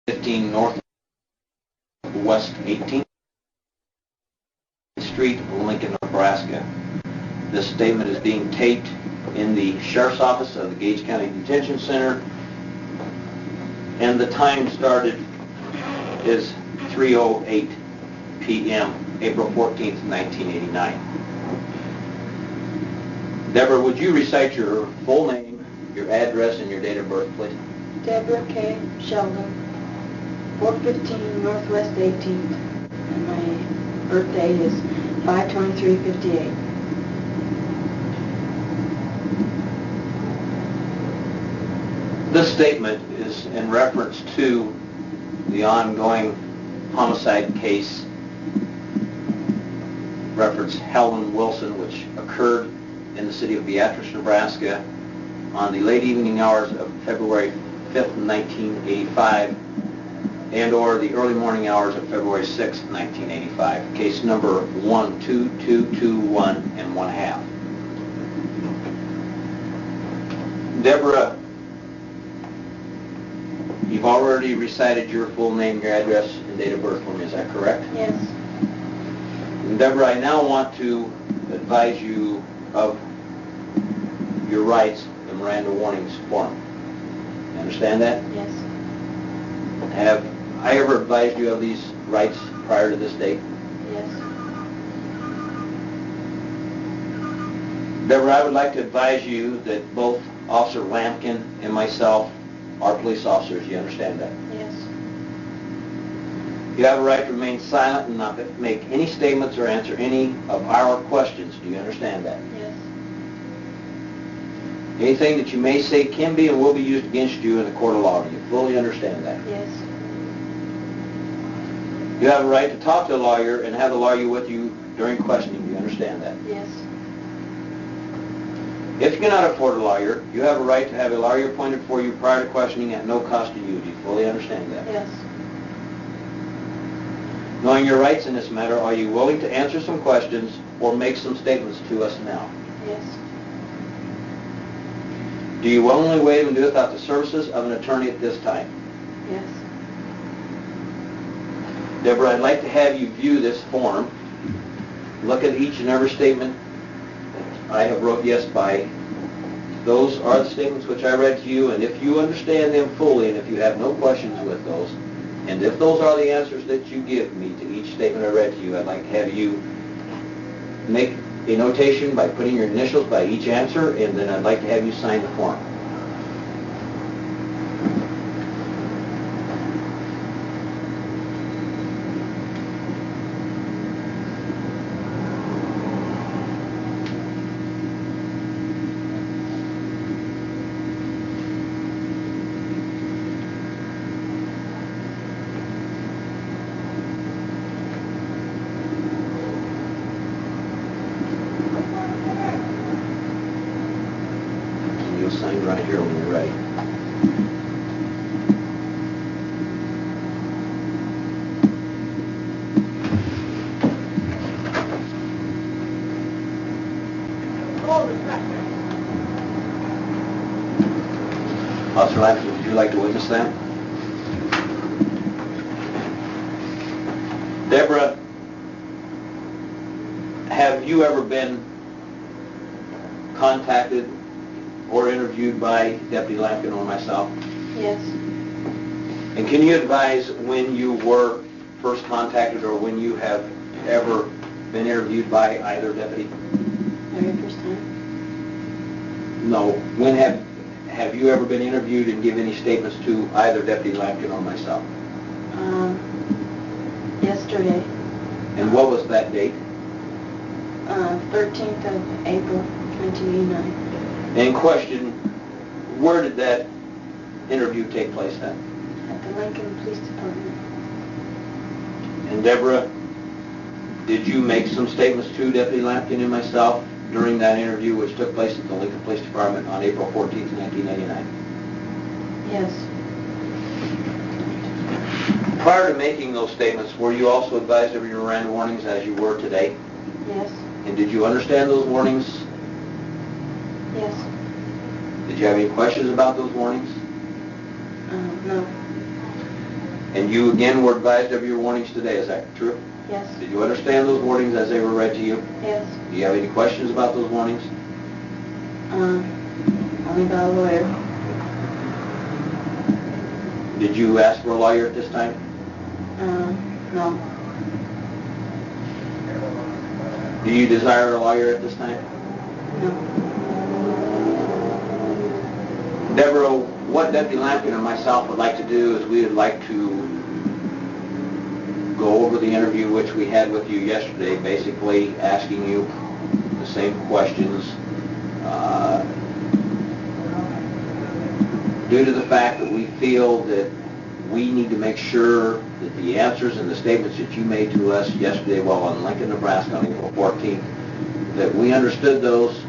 15 North West 18th Street, Lincoln, Nebraska. This statement is being taped in the Sheriff's Office of the Gage County Detention Center, and the time started is 3:08 p.m., April 14th, 1989. Deborah, would you recite your full name, your address, and your date of birth, please? Debra K. Shelden, 415 Northwest 18th, and my birthday is 5/23/58. This statement is in reference to the ongoing homicide case, reference Helen Wilson, which occurred in the city of Beatrice, Nebraska on the late evening hours of February 5th, 1985, and or the early morning hours of February 6th, 1985. Case number 12221 and 1/2. Deborah, you've already recited your full name, your address, and date of birth for me, is that correct? Yes. And Deborah, I now want to advise you of your rights, the Miranda warnings form. You understand that? Yes. Have I ever advised you of these rights prior to this date? Yes. Deborah, I would like to advise you that both Officer Lampkin and myself are police officers. You understand that? Yes. You have a right to remain silent and not make any statements or answer any of our questions. Do you understand that? Yes. Anything that you may say can be and will be used against you in the court of law. Do you fully understand that? Yes. You have a right to talk to a lawyer and have the lawyer with you during questioning. Do you understand that? Yes. If you cannot afford a lawyer, you have a right to have a lawyer appointed for you prior to questioning at no cost to you. Do you fully understand that? Yes. Knowing your rights in this matter, are you willing to answer some questions or make some statements to us now? Yes. Do you willingly waive and do without the services of an attorney at this time? Yes. Deborah, I'd like to have you view this form. Look at each and every statement I have wrote yes by. Those are the statements which I read to you, and if you understand them fully, and if you have no questions with those, and if those are the answers that you give me to each statement I read to you, I'd like to have you make a notation by putting your initials by each answer, and then I'd like to have you sign the form. Sign right here when you're ready. Officer Lampkin, would you like to witness that? Deborah, have you ever been contacted or interviewed by Deputy Lampkin or myself? Yes. And can you advise when you were first contacted or when you have ever been interviewed by either deputy? Very first time. No. When have you ever been interviewed and give any statements to either Deputy Lampkin or myself? Yesterday. And what was that date? 13th of April, 1989. And question, where did that interview take place then? At the Lincoln Police Department. And Deborah, did you make some statements to Deputy Lampkin and myself during that interview which took place at the Lincoln Police Department on April 14th, 1999? Yes. Prior to making those statements, were you also advised of your Miranda warnings as you were today? Yes. And did you understand those warnings? Yes. Did you have any questions about those warnings? No. And you again were advised of your warnings today, is that true? Yes. Did you understand those warnings as they were read to you? Yes. Do you have any questions about those warnings? Only about a lawyer. Did you ask for a lawyer at this time? No. Do you desire a lawyer at this time? No. Deborah, what Deputy Lampkin and myself would like to do is we would like to go over the interview which we had with you yesterday, basically asking you the same questions. Due to the fact that we feel that we need to make sure that the answers and the statements that you made to us yesterday while in Lincoln, Nebraska on April 14th, that we understood those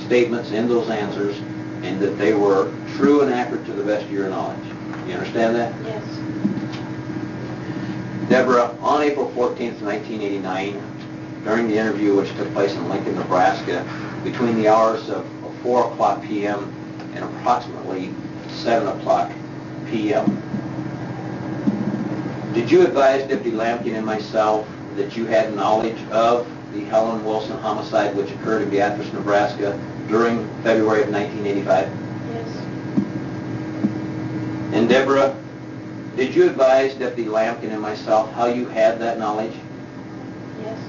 statements and those answers and that they were true and accurate to the best of your knowledge. You understand that? Yes. Deborah, on April 14th, 1989, during the interview which took place in Lincoln, Nebraska, between the hours of 4 o'clock p.m. and approximately 7 o'clock p.m., did you advise Deputy Lampkin and myself that you had knowledge of the Helen Wilson homicide which occurred in Beatrice, Nebraska during February of 1985? Yes. And Deborah, did you advise Deputy Lampkin and myself how you had that knowledge? Yes.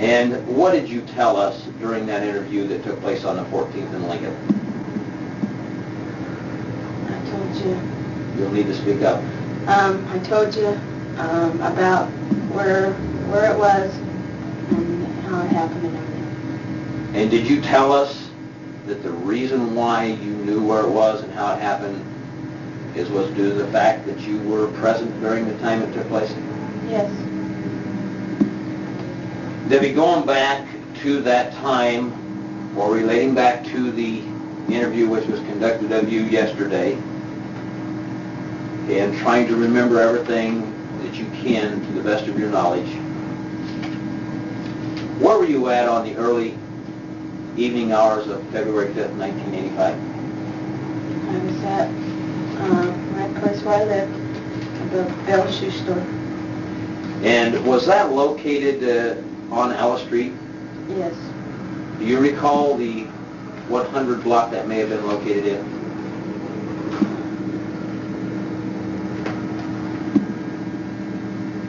And what did you tell us during that interview that took place on the 14th in Lincoln? I told you. You'll need to speak up. I told you about where it was and how it happened and everything. And did you tell us that the reason why you knew where it was and how it happened was due to the fact that you were present during the time it took place? Yes. Debbie, going back to that time, or relating back to the interview which was conducted of you yesterday, and trying to remember everything that you can to the best of your knowledge, where were you at on the early evening hours of February 5th, 1985? I was at my place where I lived, the Bell Shoe Store. And was that located on Ella Street? Yes. Do you recall the 100 block that may have been located in?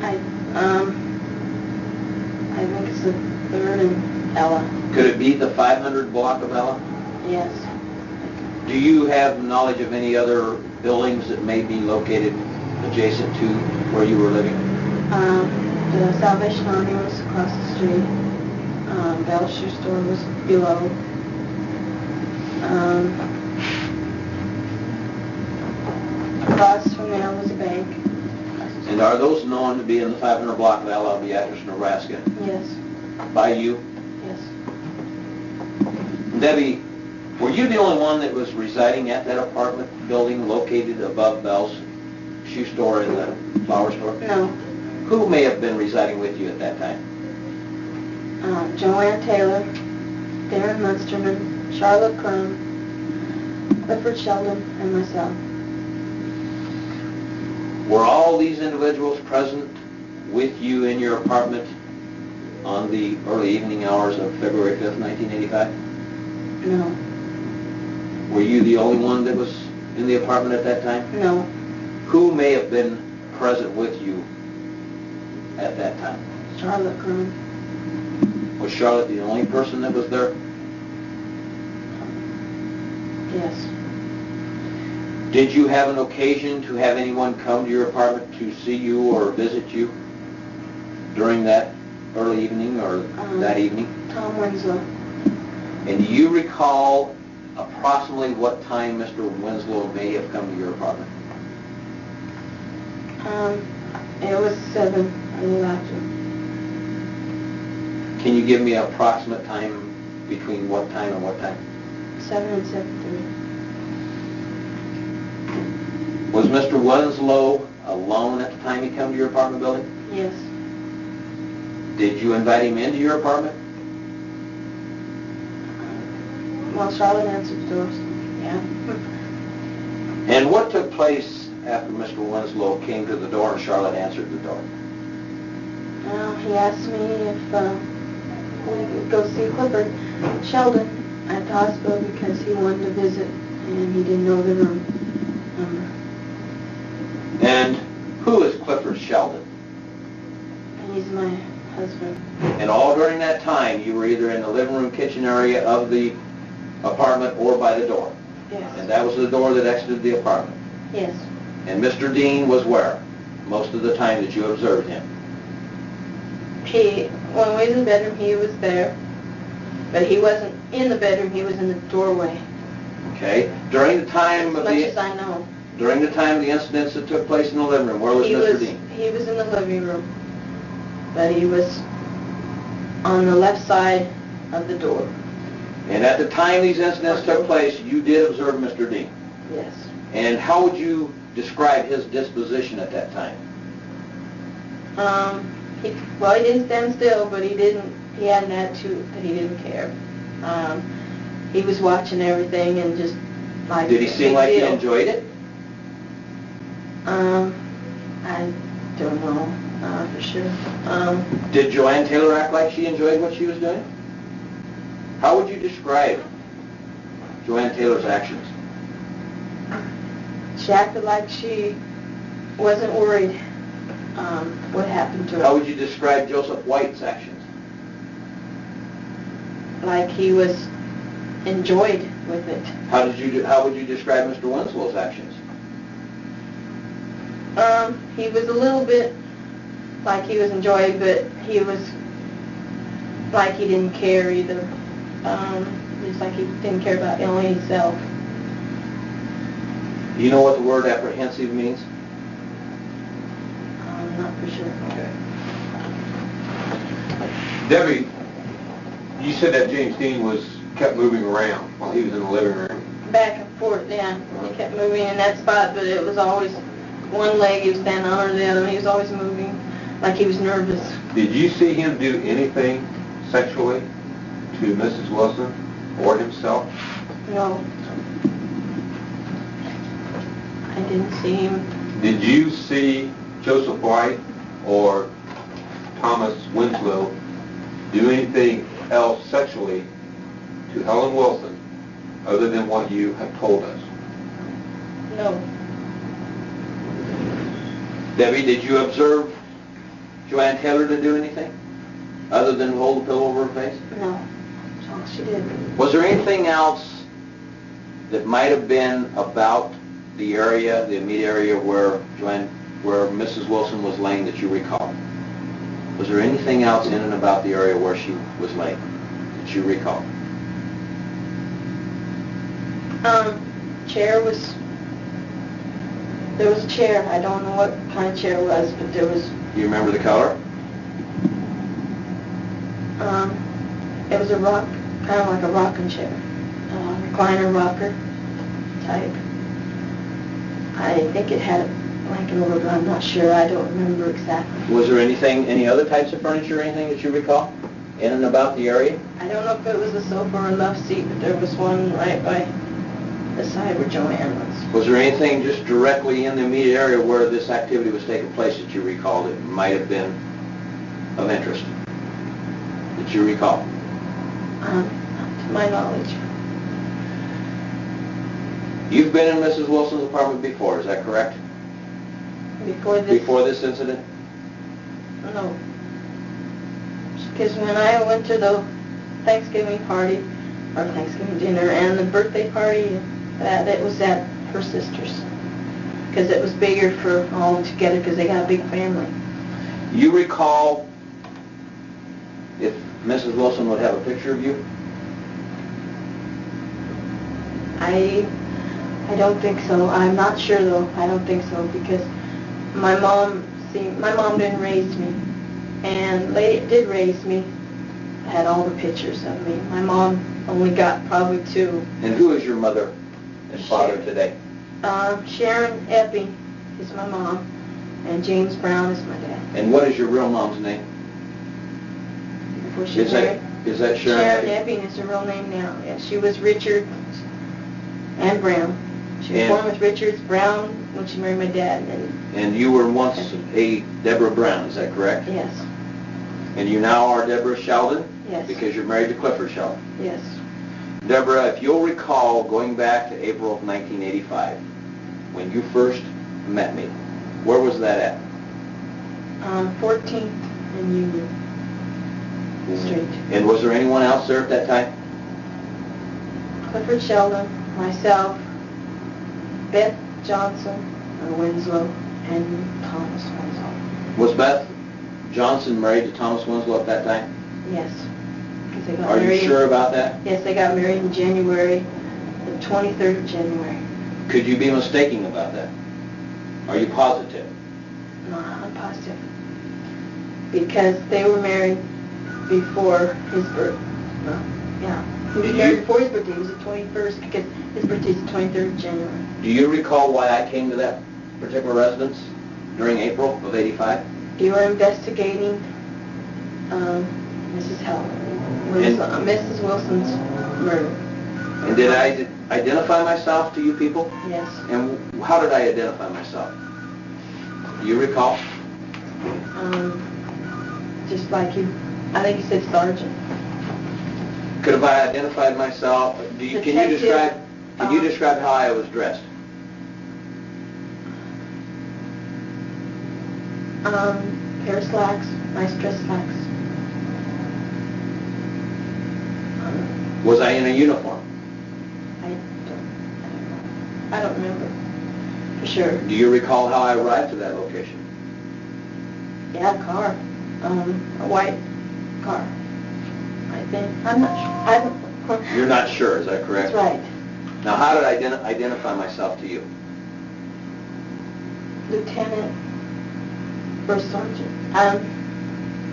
I think it's the 3rd and Ella. Could it be the 500 block of Ella? Yes. Do you have knowledge of any other buildings that may be located adjacent to where you were living? The Salvation Army was across the street. Bell Shoe Store was below. Across from there was a bank. And are those known to be in the 500 block of Ella, Beatrice, Nebraska? Yes. By you? Yes. Debbie, were you the only one that was residing at that apartment building located above Bell's Shoe Store and the flower store? No. Who may have been residing with you at that time? JoAnn Taylor, Darren Munsterman, Charlotte Crum, Beatrice Shelden, and myself. Were all these individuals present with you in your apartment on the early evening hours of February 5th, 1985? No. Were you the only one that was in the apartment at that time? No. Who may have been present with you at that time? Charlotte Crum. Was Charlotte the only person that was there? Yes. Did you have an occasion to have anyone come to your apartment to see you or visit you during that early evening or that evening? Tom Winslow. And do you recall approximately what time Mr. Winslow may have come to your apartment? It was 7, a little after. Can you give me an approximate time between what time and what time? 7 and 7:30. Was Mr. Winslow alone at the time he came to your apartment building? Yes. Did you invite him into your apartment? Well, Charlotte answered the doors. Yeah. And what took place after Mr. Winslow came to the door and Charlotte answered the door? He asked me if we could go see Clifford Shelden at the hospital because he wanted to visit and he didn't know the room number. And who is Clifford Shelden? He's my husband. And all during that time, you were either in the living room, kitchen area of the apartment or by the door? Yes. And that was the door that exited the apartment? Yes. And Mr. Dean was where? Most of the time that you observed him? When we was in the bedroom, he was there. But he wasn't in the bedroom, he was in the doorway. Okay. During the time As of much as I know. During the time of the incidents that took place in the living room, where was Mr. Dean? He was in the living room. But he was on the left side of the door. And at the time these incidents took place, you did observe Mr. Dean? Yes. And how would you describe his disposition at that time? He didn't stand still, but he had an attitude that he didn't care. He was watching everything and just like... Did he seem like he enjoyed it? I don't know for sure. Did JoAnn Taylor act like she enjoyed what she was doing? How would you describe JoAnn Taylor's actions? She acted like she wasn't worried what happened to her. How would you describe Joseph White's actions? Like he was enjoyed with it. How would you describe Mr. Winslow's actions? He was a little bit like he was enjoyed, but he was like he didn't care either. Just like he didn't care about only himself. Do you know what the word apprehensive means? Not for sure. Okay. Debbie, you said that James Dean kept moving around while he was in the living room. Back and forth, yeah. He kept moving in that spot, but it was always one leg he was standing on or the other. He was always moving like he was nervous. Did you see him do anything sexually to Mrs. Wilson or himself? No. I didn't see him. Did you see Joseph White or Thomas Winslow do anything else sexually to Helen Wilson other than what you have told us? No. Debbie, did you observe JoAnn Taylor to do anything other than hold the pillow over her face? No. That's all she did. Was there anything else that might have been about the area, the immediate area where Mrs. Wilson was laying that you recall? Was there anything else in and about the area where she was laying that you recall? There was a chair. I don't know what kind of chair it was, but there was... Do you remember the color? It was a rock, kind of like a rocking chair. Recliner rocker type. I think it had like an order, I'm not sure, I don't remember exactly. Was there any other types of furniture or anything that you recall in and about the area? I don't know if it was a sofa or a love seat, but there was one right by the side where JoAnn was. Was there anything just directly in the immediate area where this activity was taking place that you recall that might have been of interest? That you recall? Not to my knowledge. You've been in Mrs. Wilson's apartment before, is that correct? Before this? Before this incident? No. Because when I went to the Thanksgiving party, or Thanksgiving dinner, and the birthday party, it was at her sister's. Because it was bigger for all together, because they got a big family. You recall if Mrs. Wilson would have a picture of you? I don't think so. I'm not sure though. I don't think so because my mom didn't raise me, and the lady that did raise me had all the pictures of me. My mom only got probably 2. And who is your mother and father today? Sharon Epping is my mom, and James Brown is my dad. And what is your real mom's name? Before she married. Is that Sharon? Sharon Epping is her real name now. Yeah, she was Richard and Brown. She was born with Richards Brown when she married my dad, And you were once a Deborah Brown, is that correct? yes, And you now are Debra Shelden? Yes. Because you're married to Clifford Shelden. yes. Deborah, if you'll recall, going back to April of 1985, when you first met me, where was that at? 14th and Union Street. And was there anyone else there at that time? Clifford Shelden, myself, Beth Johnson, Winslow, and Thomas Winslow. Was Beth Johnson married to Thomas Winslow at that time? Yes. 'Cause they got Are you married sure about that? Yes, they got married in January, the 23rd of January. Could you be mistaken about that? Are you positive? No, I'm positive. Because they were married before his birth. Well, yeah. He was Did married you- before his birthday. It was the 21st because his birthday is the 23rd of January. Do you recall why I came to that particular residence during April of 85? You were investigating Mrs. Helen, Mrs. Wilson's murder. And did I identify myself to you people? Yes. And how did I identify myself? Do you recall? Just like you, I think you said sergeant. Could have I identified myself? Can you describe how I was dressed? Pair of slacks, nice dress slacks. Was I in a uniform? I don't remember for sure. Do you recall how I arrived to that location? Yeah, a car, a white car. I think I'm not sure. I don't. You're not sure, is that correct? That's right. Now, how did I identify myself to you? Lieutenant, first sergeant. I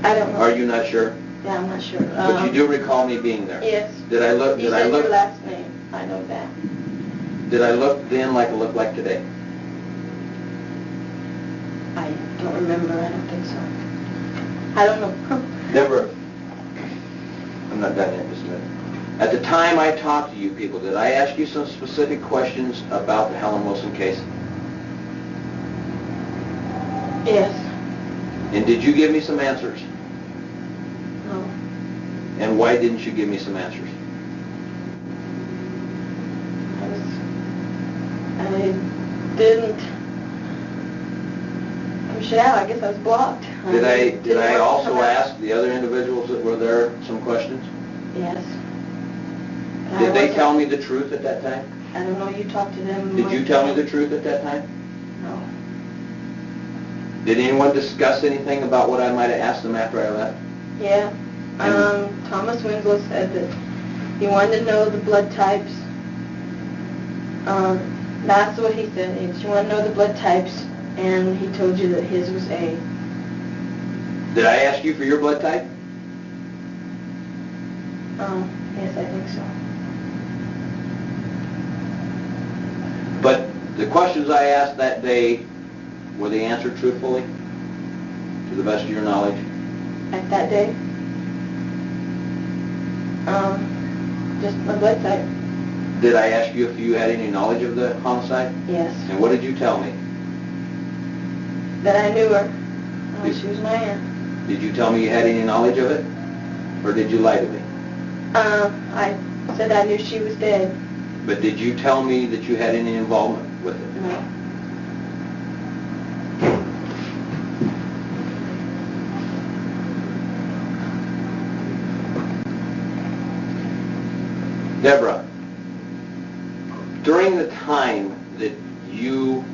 don't know. Are you not sure? Yeah, I'm not sure. But you do recall me being there. Yes. Did I look? You said your last name. I know that. Did I look then like I look like today? I don't remember. I don't think so. I don't know. Never. I'm not done yet. Just a minute. At the time I talked to you people, did I ask you some specific questions about the Helen Wilson case? Yes. And did you give me some answers? No. And why didn't you give me some answers? I didn't push it out. I guess I was blocked. Did I Didn't also want to come out. ask the other individuals that were there some questions? Yes. And Did I they wasn't- tell me the truth at that time? I don't know. You talked to them. Did you tell me the truth at that time? No. Did anyone discuss anything about what I might have asked them after I left? Yeah. Thomas Winslow said that he wanted to know the blood types. That's what he said. He wanted to know the blood types, and he told you that his was A. Did I ask you for your blood type? Yes, I think so. But the questions I asked that day, were they answered truthfully? To the best of your knowledge? At that day? Just my blood type. Did I ask you if you had any knowledge of the homicide? Yes. And what did you tell me? That I knew her. She was my aunt. Did you tell me you had any knowledge of it? Or did you lie to me? I said I knew she was dead. But did you tell me that you had any involvement with it? No. Deborah, during the time that you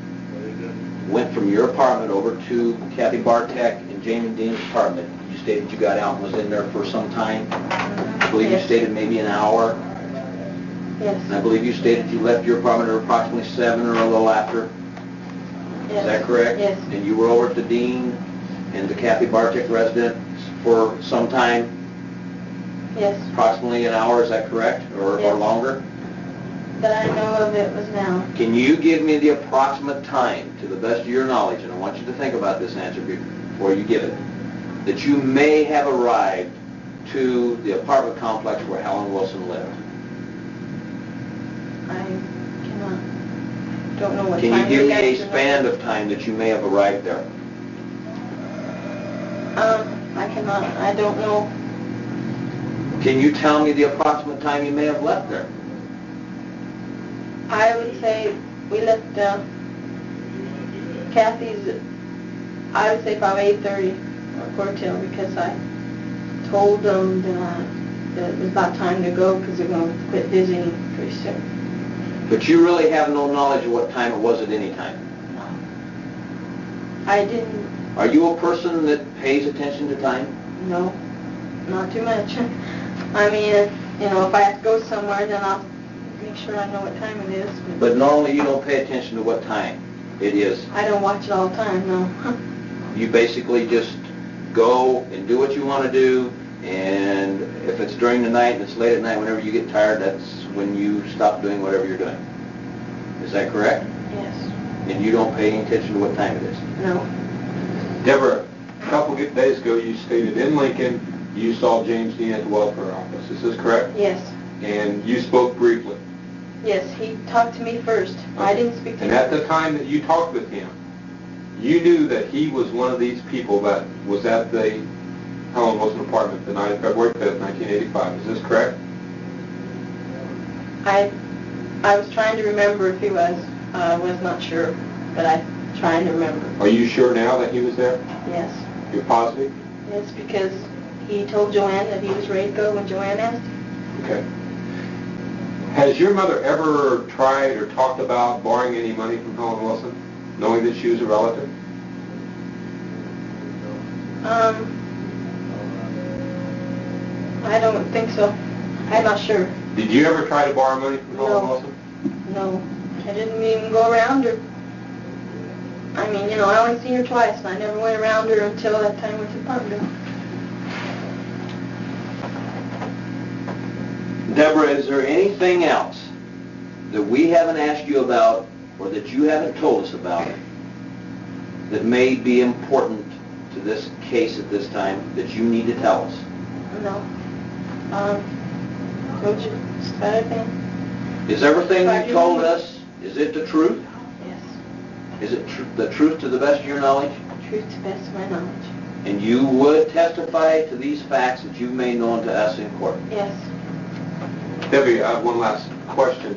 went from your apartment over to Kathy Bartek and Jamie Dean's apartment, you stated you got out and was in there for some time. I believe you Yes. stated maybe an hour. Yes. And I believe you stated you left your apartment at approximately 7 or a little after. Yes. Is that correct? Yes. And you were over at the Dean and the Kathy Bartek residence for some time, Yes. approximately an hour, is that correct? Or Yes. longer? That I know of it was now. Can you give me the approximate time, to the best of your knowledge, and I want you to think about this answer before you give it, that you may have arrived to the apartment complex where Helen Wilson lived? I cannot. don't know what Can time. you give me left a or not. span of time that you may have arrived there? I cannot, I don't know. Can you tell me the approximate time you may have left there? I would say we left Kathy's, I would say about 8:30 or 4:00 because I told them that it was about time to go because they're going to quit visiting pretty soon. But you really have no knowledge of what time it was at any time. No. I didn't, Are you a person that pays attention to time? no, not too much. I mean, if I have to go somewhere, then I'll make sure I know what time it is. But normally you don't pay attention to what time it is. I don't watch it all the time, no. You basically just go and do what you want to do, and if it's during the night and it's late at night, whenever you get tired, that's when you stop doing whatever you're doing. Is that correct? Yes. And you don't pay any attention to what time it is? No. Deborah, a couple of days ago, you stated in Lincoln you saw James Dean at the welfare office. Is this correct? Yes. And you spoke briefly. Yes, he talked to me first. I didn't speak to him. And at the time that you talked with him, you knew that he was one of these people that was at the Helen Wilson apartment the night of February 5th, 1985. Is this correct? I was trying to remember if he was. I was not sure, but I'm trying to remember. Are you sure now that he was there? Yes. You're positive? Yes, because he told JoAnn that he was ready to go when JoAnn asked him. Okay. Has your mother ever tried or talked about borrowing any money from Helen Wilson, knowing that she was a relative? I don't think so. I'm not sure. Did you ever try to borrow money from Helen No. Wilson? No. I didn't even go around her. I mean, I only seen her twice, and I never went around her until that time with the apartment. Deborah, is there anything else that we haven't asked you about or that you haven't told us about that may be important to this case at this time that you need to tell us? No. Told you just about everything. Is everything you told us, is it the truth? Yes. Is it the truth to the best of your knowledge? Truth to the best of my knowledge. And you would testify to these facts that you've made known to us in court? Yes. Debbie, I have one last question.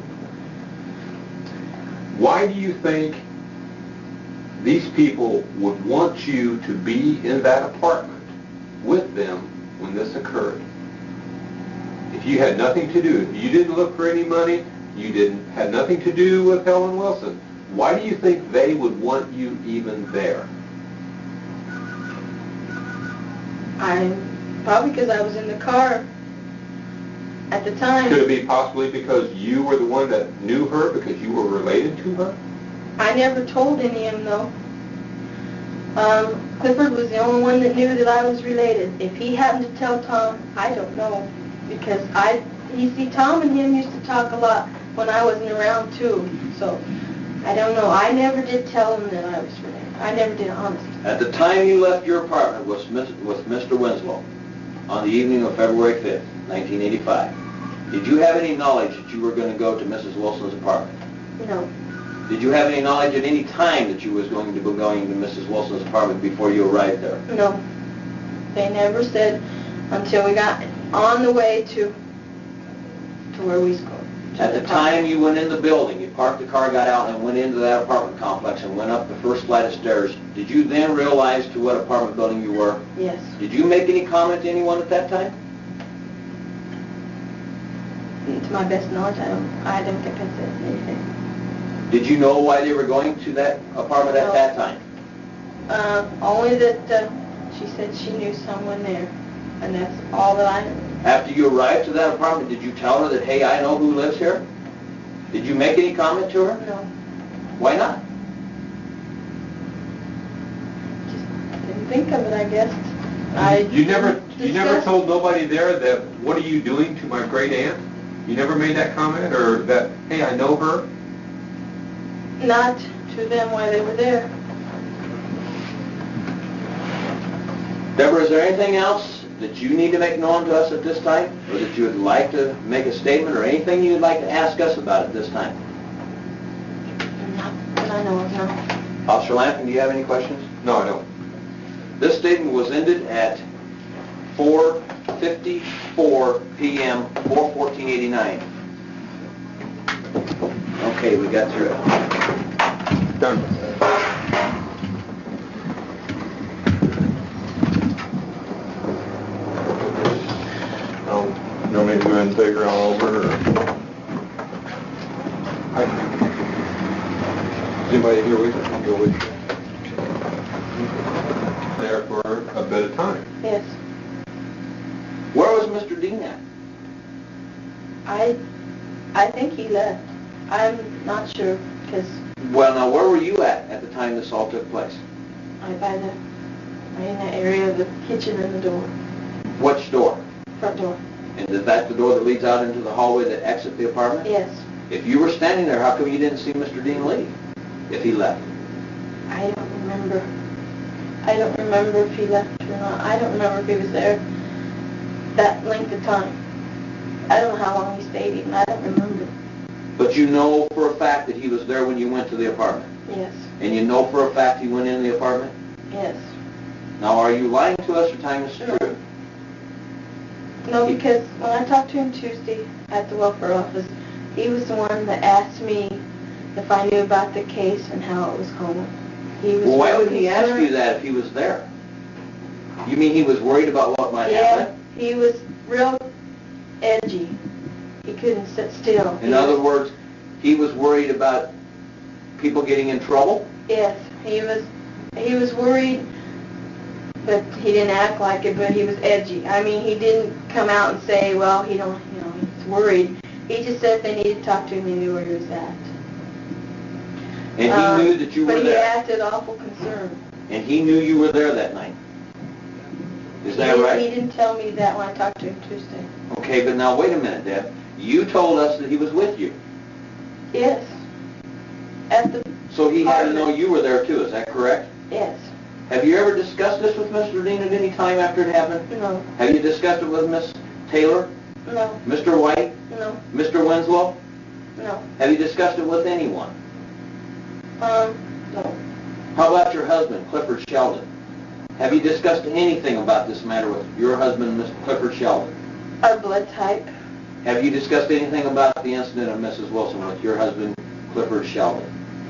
Why do you think these people would want you to be in that apartment with them when this occurred? If you had nothing to do, if you didn't look for any money, you had nothing to do with Helen Wilson, why do you think they would want you even there? Probably because I was in the car at the time. Could it be possibly because you were the one that knew her, because you were related to her? I never told any of them, though. Clifford was the only one that knew that I was related. If he happened to tell Tom, I don't know. Because Tom and him used to talk a lot when I wasn't around, too. So, I don't know. I never did tell him that I was related. I never did, honestly. At the time you left your apartment with Mr. Winslow on the evening of February 5th, 1985, did you have any knowledge that you were going to go to Mrs. Wilson's apartment? No. Did you have any knowledge at any time that you was going to be going to Mrs. Wilson's apartment before you arrived there? No. They never said until we got on the way to where we was going. At the time you went in the building, you parked the car, got out, and went into that apartment complex and went up the first flight of stairs, did you then realize to what apartment building you were? Yes. Did you make any comment to anyone at that time? To my best knowledge, I don't think I said anything. Did you know why they were going to that apartment at No. that time? Only that she said she knew someone there, and that's all that I know. After you arrived to that apartment, did you tell her that, hey, I know who lives here? Did you make any comment to her? No. Why not? Just didn't think of it, I guess. You never told nobody there that, what are you doing to my great aunt? You never made that comment, or that, hey, I know her? Not to them while they were there. Deborah, is there anything else that you need to make known to us at this time? Or that you would like to make a statement, or anything you'd like to ask us about at this time? No. No. Officer Lampkin, do you have any questions? No, I don't. This statement was ended at 4:54 p.m., 4/14/89. Okay, we got through it. Done. You want me to go ahead and take her all over, or? Is anybody here with you? I'll go with you. There for a bit of time. Yes. Where was Mr. Dean at? I think he left. I'm not sure, because Well, now, where were you at the time this all took place? I'm in that area of the kitchen and the door, Which door? front door. And is that the door that leads out into the hallway that exits the apartment? Yes. If you were standing there, how come you didn't see Mr. Dean leave, if he left? I don't remember. I don't remember if he left or not. I don't remember if he was there that length of time. I don't know how long he stayed even. I don't remember. But you know for a fact that he was there when you went to the apartment? Yes. And you know for a fact he went in the apartment? Yes. Now, are you lying to us or telling us the truth? No, because when I talked to him Tuesday at the welfare office, he was the one that asked me if I knew about the case and how it was going. He was Well, why real would he ask you concerned. that if he was there? You mean he was worried about what might happen? Yeah, he was real edgy. He couldn't sit still. In other words, he was worried about people getting in trouble? Yes, he was worried, but he didn't act like it, but he was edgy. I mean, he didn't come out and say, well, he's worried. He just said if they needed to talk to him, he knew where he was at. And he knew that you were But he there? acted awful concerned. And he knew you were there that night? Is that right? He didn't tell me that when I talked to him Tuesday. Okay, but now wait a minute, Deb. You told us that he was with you. Yes. At the So he had to apartment. know you were there too, is that correct? Yes. Have you ever discussed this with Mr. Dean at any time after it happened? No. Have you discussed it with Miss Taylor, No. Mr. White, No. Mr. Winslow? No. Have you discussed it with anyone? No. How about your husband, Clifford Shelden? Have you discussed anything about this matter with your husband, Mr. Clifford Shelden? Our blood type. Have you discussed anything about the incident of Mrs. Wilson with your husband, Clifford Shelden?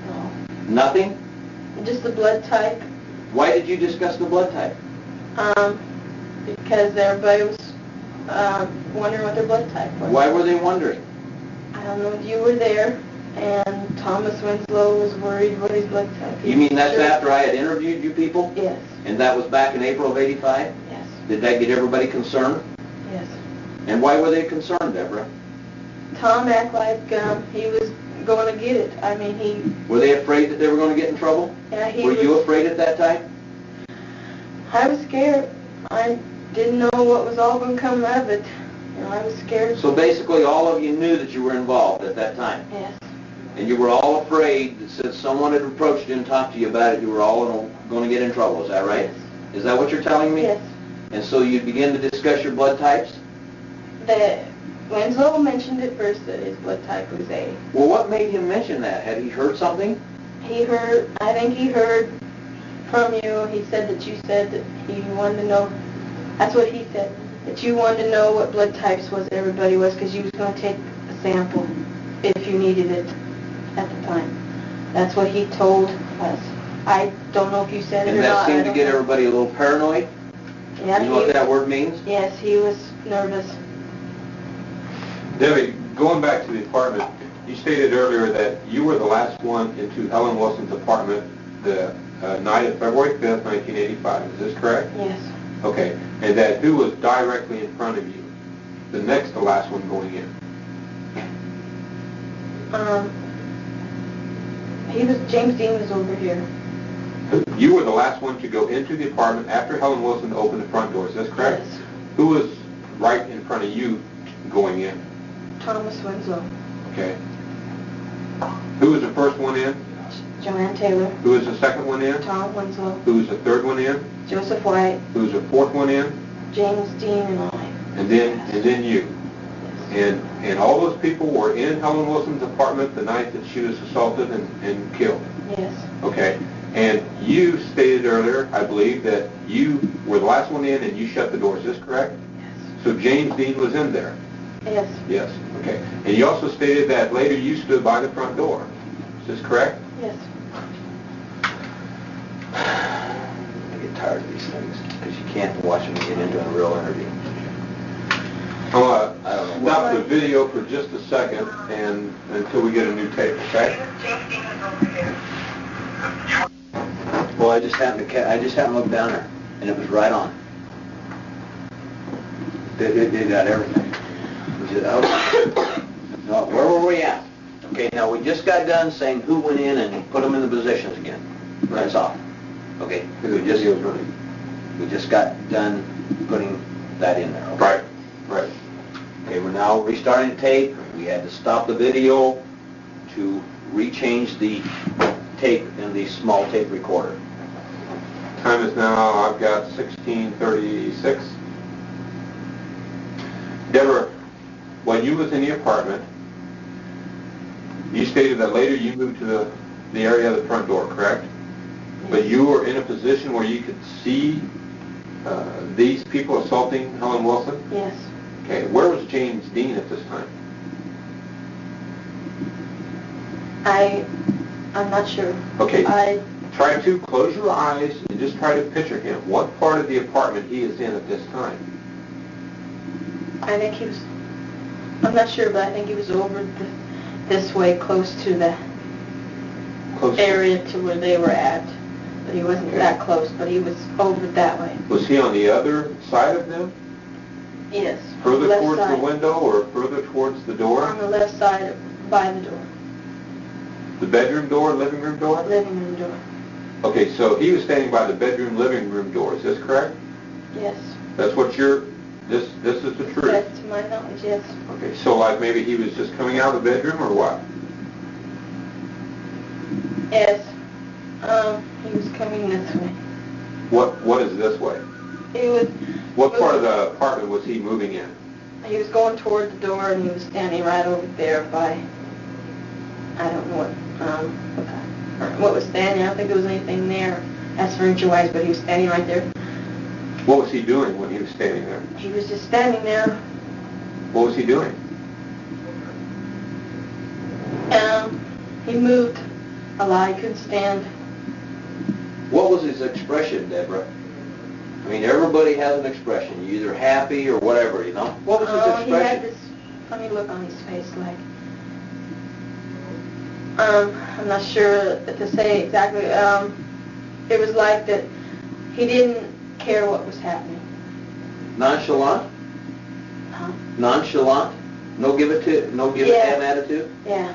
No. Nothing? Just the blood type. Why did you discuss the blood type? Because everybody was wondering what their blood type was. Why were they wondering? I don't know if you were there, and Thomas Winslow was worried what his blood type is. You mean that's Sure. after I had interviewed you people? Yes. And that was back in April of '85? Yes. Did that get everybody concerned? Yes. And why were they concerned, Deborah? Tom acted like he was going to get it. I mean, Were they afraid that they were going to get in trouble? he Were was, you afraid at that time? I was scared. I didn't know what was all going to come of it. I was scared. So basically all of you knew that you were involved at that time? Yes. And you were all afraid that since someone had approached you and talked to you about it, you were all going to get in trouble, is that right? Yes. Is that what you're telling me? Yes. And so you begin to discuss your blood types? Winslow mentioned it first that his blood type was A. Well, what made him mention that? Had he heard something? I think he heard from you. He said that you said that he wanted to know, that's what he said, that you wanted to know what blood types was everybody was because you was going to take a sample if you needed it at the time. That's what he told us. I don't know if you said it And or not. that I seemed to don't get know. everybody a little paranoid? Yeah, You know what that word means? Yes, he was nervous. Debbie, going back to the apartment, you stated earlier that you were the last one into Helen Wilson's apartment the night of February 5th, 1985. Is this correct? Yes. Okay. And that who was directly in front of you? The next to last one going in? James Dean was over here. You were the last one to go into the apartment after Helen Wilson opened the front door. Is this correct? Yes. Who was right in front of you going in? Thomas Winslow. Okay. Who was the first one in? JoAnn Taylor. Who was the second one in? Tom Winslow. Who was the third one in? Joseph White. Who was the fourth one in? James Dean and I. And then you. Yes. And all those people were in Helen Wilson's apartment the night that she was assaulted and killed. Yes. Okay. And you stated earlier, I believe, that you were the last one in and you shut the door. Is this correct? Yes. So James Dean was in there? Yes. Yes. Okay. And you also stated that later you stood by the front door. Is this correct? Yes. I get tired of these things because you can't watch them get into a real interview. I want I don't to know. stop the video for just a second and until we get a new tape, okay? Well, I just happened to look down there, and it was right on. It got everything. No, where were we at? Okay, now we just got done saying who went in and put them in the positions again. That's all. Okay, we just got done putting that in there. Okay? Right. Okay, we're now restarting the tape. We had to stop the video to rechange the tape in the small tape recorder. Time is now, I've got 16:36. Deborah, when you was in the apartment, you stated that later you moved to the area of the front door, correct? Yes. But you were in a position where you could see these people assaulting Helen Wilson? Yes. Okay, where was James Dean at this time? I'm not sure. Okay, try to close your eyes and just try to picture him. What part of the apartment he is in at this time? I think he was, I'm not sure, but I think he was over this way, close to the area to where they were at. But he wasn't that close, but he was over that way. Was he on the other side of them? Yes. Further left towards side. the window or further towards the door? On the left side, by the door. The bedroom door, living room door? Living room door. Okay, so he was standing by the bedroom, living room door. Is this correct? Yes. That's what this is the truth? That's to my knowledge, yes. Okay, so like maybe he was just coming out of the bedroom or what? Yes. He was coming this way. What is this way? He was... What part of the apartment was he moving in? He was going toward the door, and he was standing right over there by... I don't know what was standing. I don't think there was anything there as furniture-wise, but he was standing right there. What was he doing when he was standing there? He was just standing there. What was he doing? He moved a lot. He couldn't stand. What was his expression, Deborah? I mean, everybody has an expression. You're either happy or whatever, you know? What was his expression? He had this funny look on his face, like... I'm not sure to say exactly. It was like that he didn't care what was happening. Nonchalant? Huh? Nonchalant? No give a damn attitude? Yeah.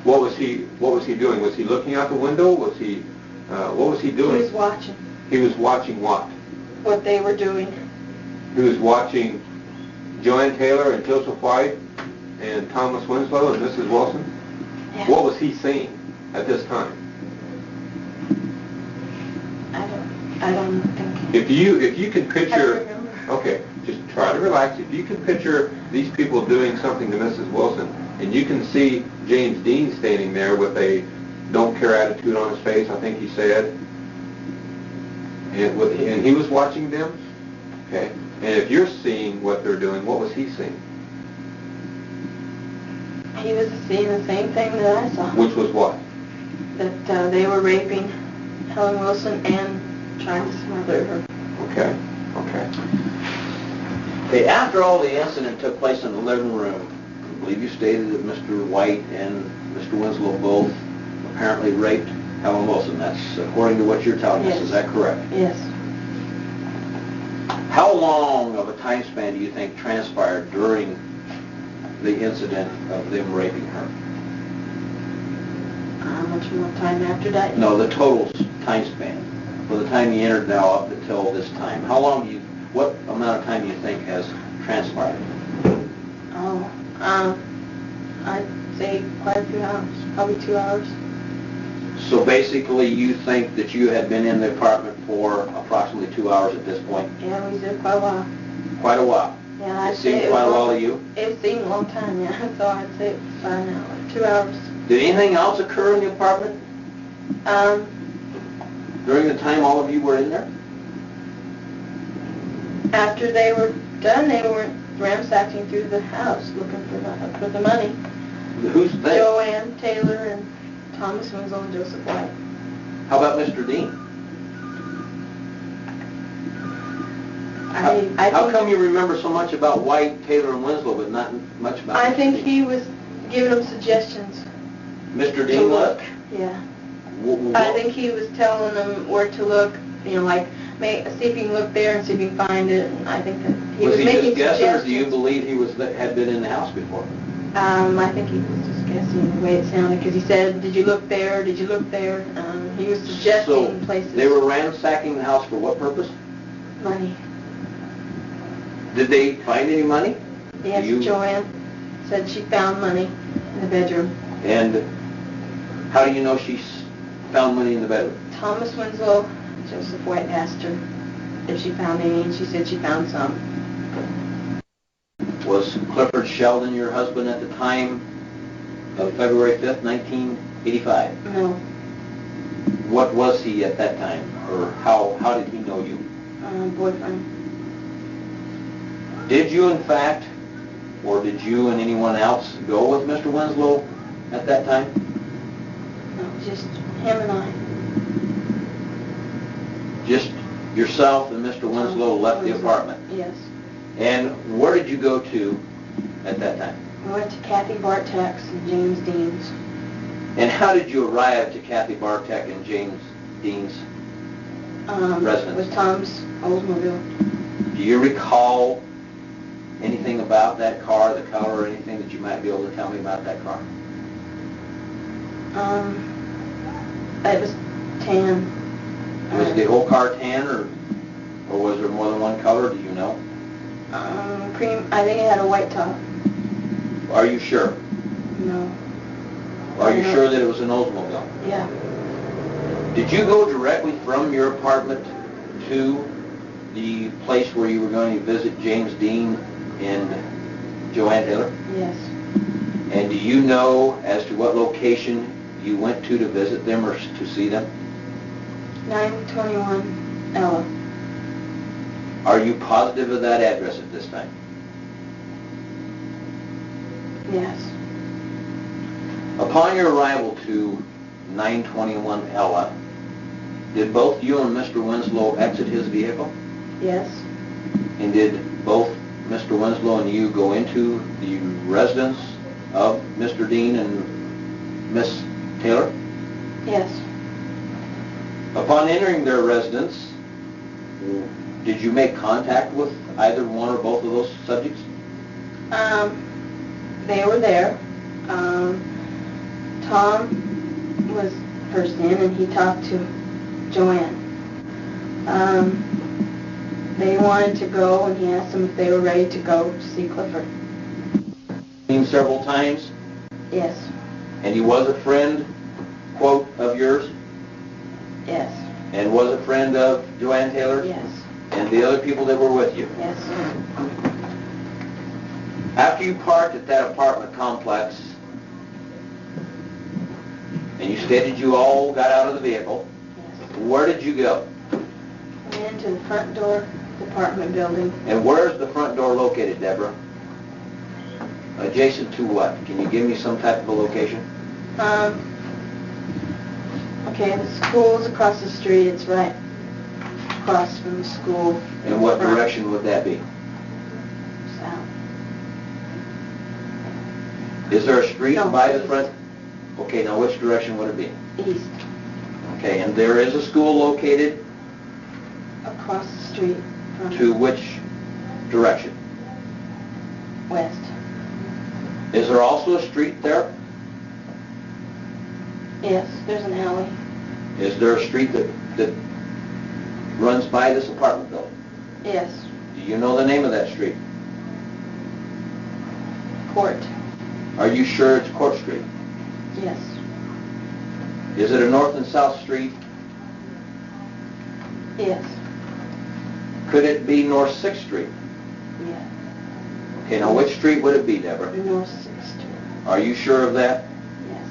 What was he doing? Was he looking out the window? What was he doing? He was watching. He was watching what? What they were doing. He was watching JoAnn Taylor and Joseph White and Thomas Winslow and Mrs. Wilson? Yeah. What was he seeing at this time? I don't think. If you can I picture, don't remember. okay, just try to relax. If you can picture these people doing something to Mrs. Wilson, and you can see James Dean standing there with a don't care attitude on his face, I think he said, and he was watching them, okay. And if you're seeing what they're doing, what was he seeing? He was seeing the same thing that I saw. Which was what? That they were raping Helen Wilson and trying to smother her. Okay. Okay, after all the incident took place in the living room, I believe you stated that Mr. White and Mr. Winslow both apparently raped Helen Wilson. That's according to what you're telling us. Yes. Is that correct? Yes. How long of a time span do you think transpired during the incident of them raping her? How much more time after that? No, the total time span. From the time you entered now up until this time. What amount of time do you think has transpired? Oh, I'd say quite a few hours, probably 2 hours. So basically you think that you had been in the apartment for approximately 2 hours at this point? Yeah, we was there quite a while. Quite a while. Yeah, I'd It say seemed it quite a was while to you? It seemed a long time, yeah. So I'd say it was about an hour, 2 hours. Did anything else occur in the apartment During the time all of you were in there? After they were done, they were ransacking through the house looking for the money. Who's they? JoAnn Taylor and Thomas Winslow and Joseph White. How about Mr. Dean? How think, come you remember so much about White, Taylor, and Winslow, but not much about I Mr. think Dean? he was giving them suggestions. Mr. To Dean look. was? Yeah. Wh- I think he was telling them where to look, you know, like, see if you can look there and see if you can find it. And I think that he was he making just guessing, or do you suggestions. believe he had been in the house before? I think he was just guessing the way it sounded, because he said, did you look there, did you look there? He was suggesting So, places. they were ransacking the house for what purpose? Money. Did they find any money? Yes, JoAnn said she found money in the bedroom. And how do you know she found money in the bedroom? Thomas Winslow, Joseph White asked her if she found any, and she said she found some. Was Clifford Shelden your husband at the time of February 5th, 1985? No, What was he at that time, or how did he know you? boyfriend. Did you, in fact, or did you and anyone else go with Mr. Winslow at that time? No, just him and I. Just yourself and Mr. Winslow left the apartment? Yes. And where did you go to at that time? I went to Kathy Bartek's and James Dean's. And how did you arrive to Kathy Bartek and James Dean's residence? With Tom's Oldsmobile. Do you recall anything about that car, the color, or anything that you might be able to tell me about that car? It was tan. Was the whole car tan, or was there more than one color? Do you know? Cream. I think it had a white top. Are you sure? No. Are you sure that it was an Oldsmobile? Yeah. Did you go directly from your apartment to the place where you were going to visit James Dean and JoAnn Taylor? Yes. And do you know as to what location you went to visit them or to see them? 921 Ella. Are you positive of that address at this time? Yes. Upon your arrival to 921 Ella, did both you and Mr. Winslow exit his vehicle? Yes. And did both Mr. Winslow and you go into the residence of Mr. Dean and Miss Taylor? Yes. Upon entering their residence, did you make contact with either one or both of those subjects? They were there. Tom was first in, and he talked to JoAnn. They wanted to go, and he asked them if they were ready to go to see Clifford. Seen several times, Yes. and he was a friend, quote, of yours, Yes. and was a friend of JoAnn Taylor, Yes. and the other people that were with you. Yes. After you parked at that apartment complex, and you stated you all got out of the vehicle, Yes. where did you go? Went into the front door of the apartment building. And where is the front door located, Deborah? Adjacent to what? Can you give me some type of a location? Okay, the school's across the street. It's right across from the school. And what direction would that be? South. Is there a street No, by the east. front? Okay, now which direction would it be? East. Okay, and there is a school located Across the street from to which direction? west. Is there also a street there? Yes, there's an alley. Is there a street that runs by this apartment building? Yes. Do you know the name of that street? Court. Are you sure it's Court Street? Yes. Is it a north and south street? Yes. Could it be North 6th Street? Yeah. Okay, now which street would it be, Deborah? North 6th Street. Are you sure of that? Yes.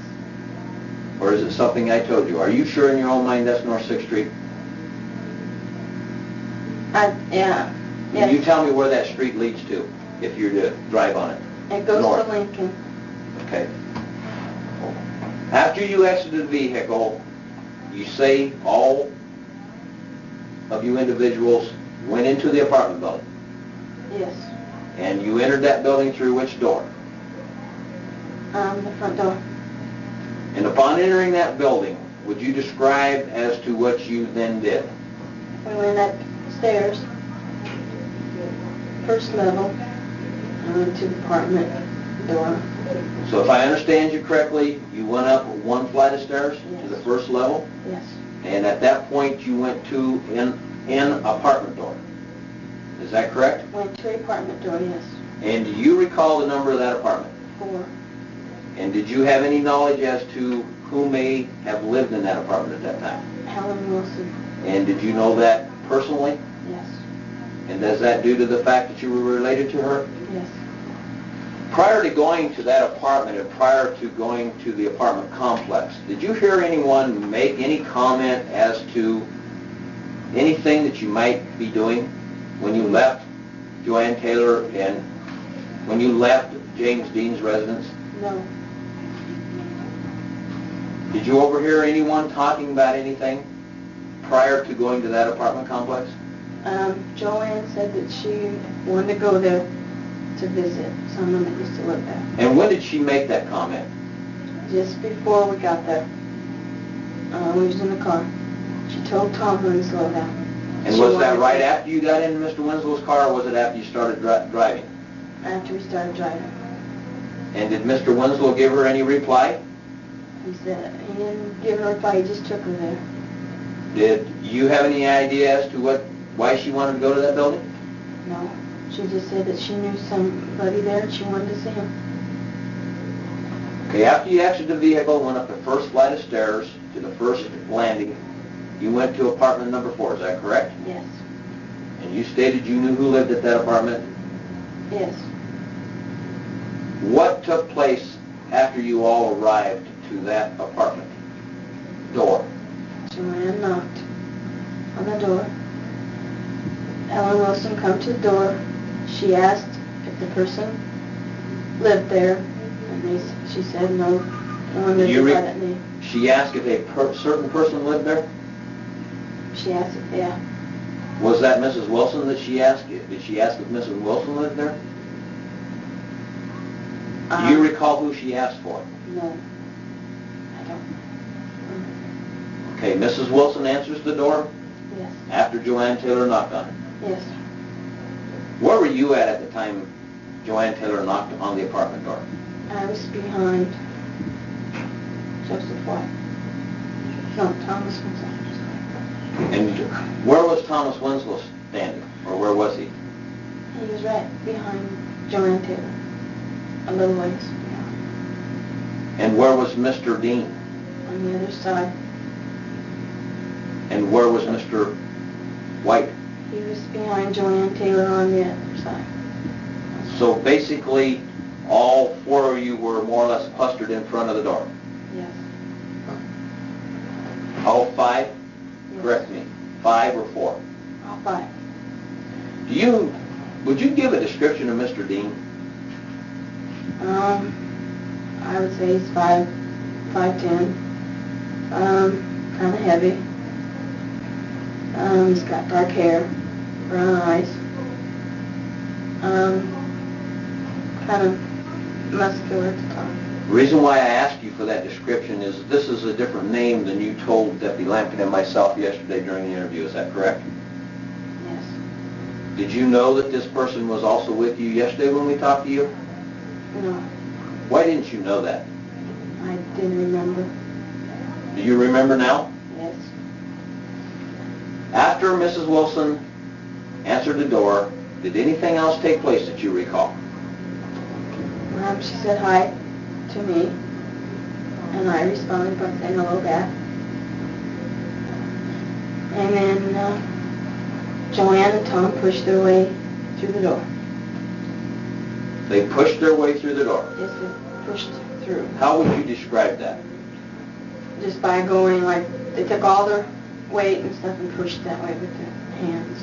Or is it something I told you? Are you sure in your own mind that's North 6th Street? Yeah. Can you tell me where that street leads to, if you're to drive on it? It goes North. to Lincoln. Okay. After you exited the vehicle, you say all of you individuals went into the apartment building. Yes. And you entered that building through which door? The front door. And upon entering that building, would you describe as to what you then did? We went upstairs, first level, and went to the apartment door. So if I understand you correctly, you went up one flight of stairs to the first level, Yes. and at that point you went to an apartment door. Is that correct? Went to the apartment door, yes. And do you recall the number of that apartment? 4. And did you have any knowledge as to who may have lived in that apartment at that time? Helen Wilson, And did you know that personally? yes. And is that due to the fact that you were related to her? Yes. Prior to going to that apartment and prior to going to the apartment complex, did you hear anyone make any comment as to anything that you might be doing when you left JoAnn Taylor and when you left James Dean's residence? No. Did you overhear anyone talking about anything prior to going to that apartment complex? JoAnn said that she wanted to go there to visit someone that used to live there. And when did she make that comment? Just before we got there. We was in the car. She told Tom Winslow that. And was that right after you got in Mr. Winslow's car, or was it after you started driving? After we started driving. And did Mr. Winslow give her any reply? He said, he didn't give her a reply, he just took her there. Did you have any idea as to why she wanted to go to that building? No. She just said that she knew somebody there and she wanted to see him. Okay, after you exited the vehicle, went up the first flight of stairs to the first landing, you went to apartment number 4, is that correct? Yes. And you stated you knew who lived at that apartment. Yes. What took place after you all arrived to that apartment door? JoAnn knocked on the door. Helen Wilson come to the door. She asked if the person lived there, and she said no. No one lived by that name. She asked if a certain person lived there? She asked if, yeah. Was that Mrs. Wilson that she asked? Did she ask if Mrs. Wilson lived there? Do you recall who she asked for? No. I don't. Okay, Mrs. Wilson answers the door Yes. after JoAnn Taylor knocked on it. Yes. Where were you at the time JoAnn Taylor knocked on the apartment door? I was behind Joseph White. No, Thomas Winslow. And where was Thomas Winslow standing? Or where was he? He was right behind JoAnn Taylor. A little ways behind. And where was Mr. Dean? On the other side. And where was Mr. White? He was behind JoAnn Taylor on the other side. So basically, all 4 of you were more or less clustered in front of the door. Yes. All 5? Yes. Correct me. 5 or 4? All 5. Would you give a description of Mr. Dean? I would say he's 5'10". Kind of heavy. He's got dark hair, brown eyes. Kind of muscular at the top. The reason why I asked you for that description is this is a different name than you told Deputy Lampkin and myself yesterday during the interview. Is that correct? Yes. Did you know that this person was also with you yesterday when we talked to you? No. Why didn't you know that? I didn't remember. Do you remember now? Yes. After Mrs. Wilson answered the door, did anything else take place that you recall? She said hi to me, and I responded by saying hello back. And then JoAnn and Tom pushed their way through the door. They pushed their way through the door. Yes, they pushed through. How would you describe that? just by going, like, they took all their weight and stuff and pushed that way with their hands.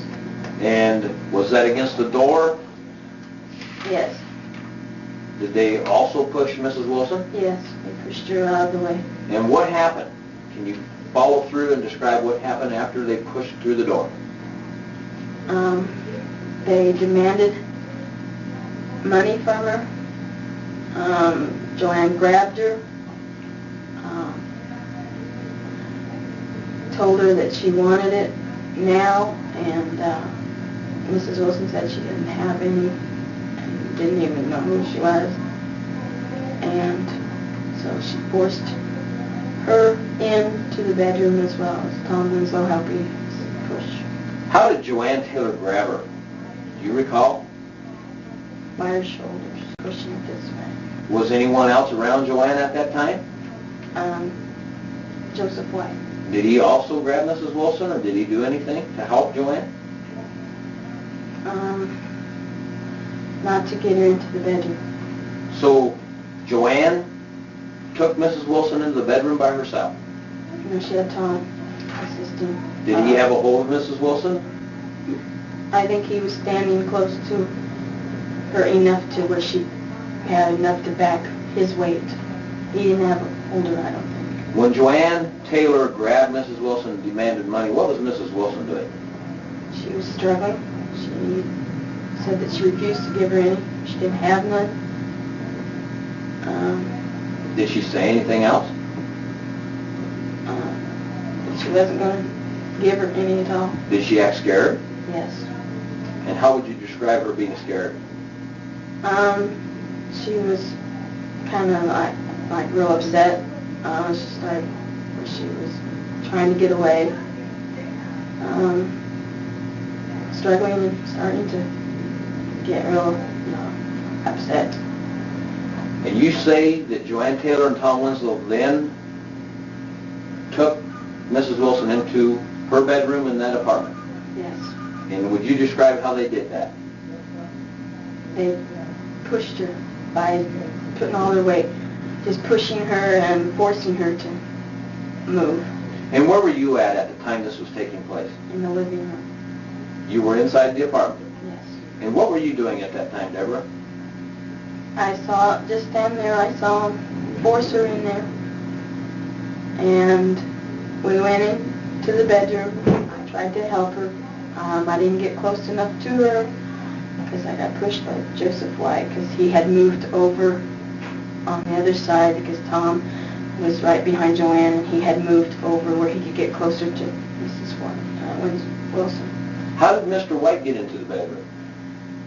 And was that against the door? Yes, Did they also push Mrs. Wilson? yes, they pushed her out of the way. And what happened? Can you follow through and describe what happened after they pushed through the door? They demanded money from her. JoAnn grabbed her, told her that she wanted it now, and Mrs. Wilson said she didn't have any, and didn't even know who she was, and so she forced her into the bedroom as well as Tom Winslow helping push. How did JoAnn Taylor grab her? Do you recall? By her shoulders, pushing it this way. Was anyone else around JoAnn at that time? Joseph White. Did he also grab Mrs. Wilson, or did he do anything to help JoAnn? Not to get her into the bedroom. So JoAnn took Mrs. Wilson into the bedroom by herself. No, she had Tom assisting. Did he have a hold of Mrs. Wilson? I think he was standing close to her enough to where she had enough to back his weight. He didn't have a hold of her, I don't think. When JoAnn Taylor grabbed Mrs. Wilson and demanded money, what was Mrs. Wilson doing? She was struggling. She said that she refused to give her any. She didn't have none. Did she say anything else? That she wasn't going to give her any at all. Did she act scared? Yes. And how would you describe her being scared? She was kind of like real upset. She started, she was trying to get away, struggling and starting to get real, upset. And you say that JoAnn Taylor and Tom Winslow then took Mrs. Wilson into her bedroom in that apartment? Yes. And would you describe how they did that? They pushed her by putting all their weight, just pushing her and forcing her to move. And where were you at the time this was taking place? In the living room. You were inside the apartment? Yes. And what were you doing at that time, Deborah? I saw, just stand there, I saw him force her in there. And we went into the bedroom. I tried to help her. I didn't get close enough to her because I got pushed by Joseph White because he had moved over on the other side because Tom was right behind JoAnn and he had moved over where he could get closer to Mrs. White, Wilson. How did Mr. White get into the bedroom?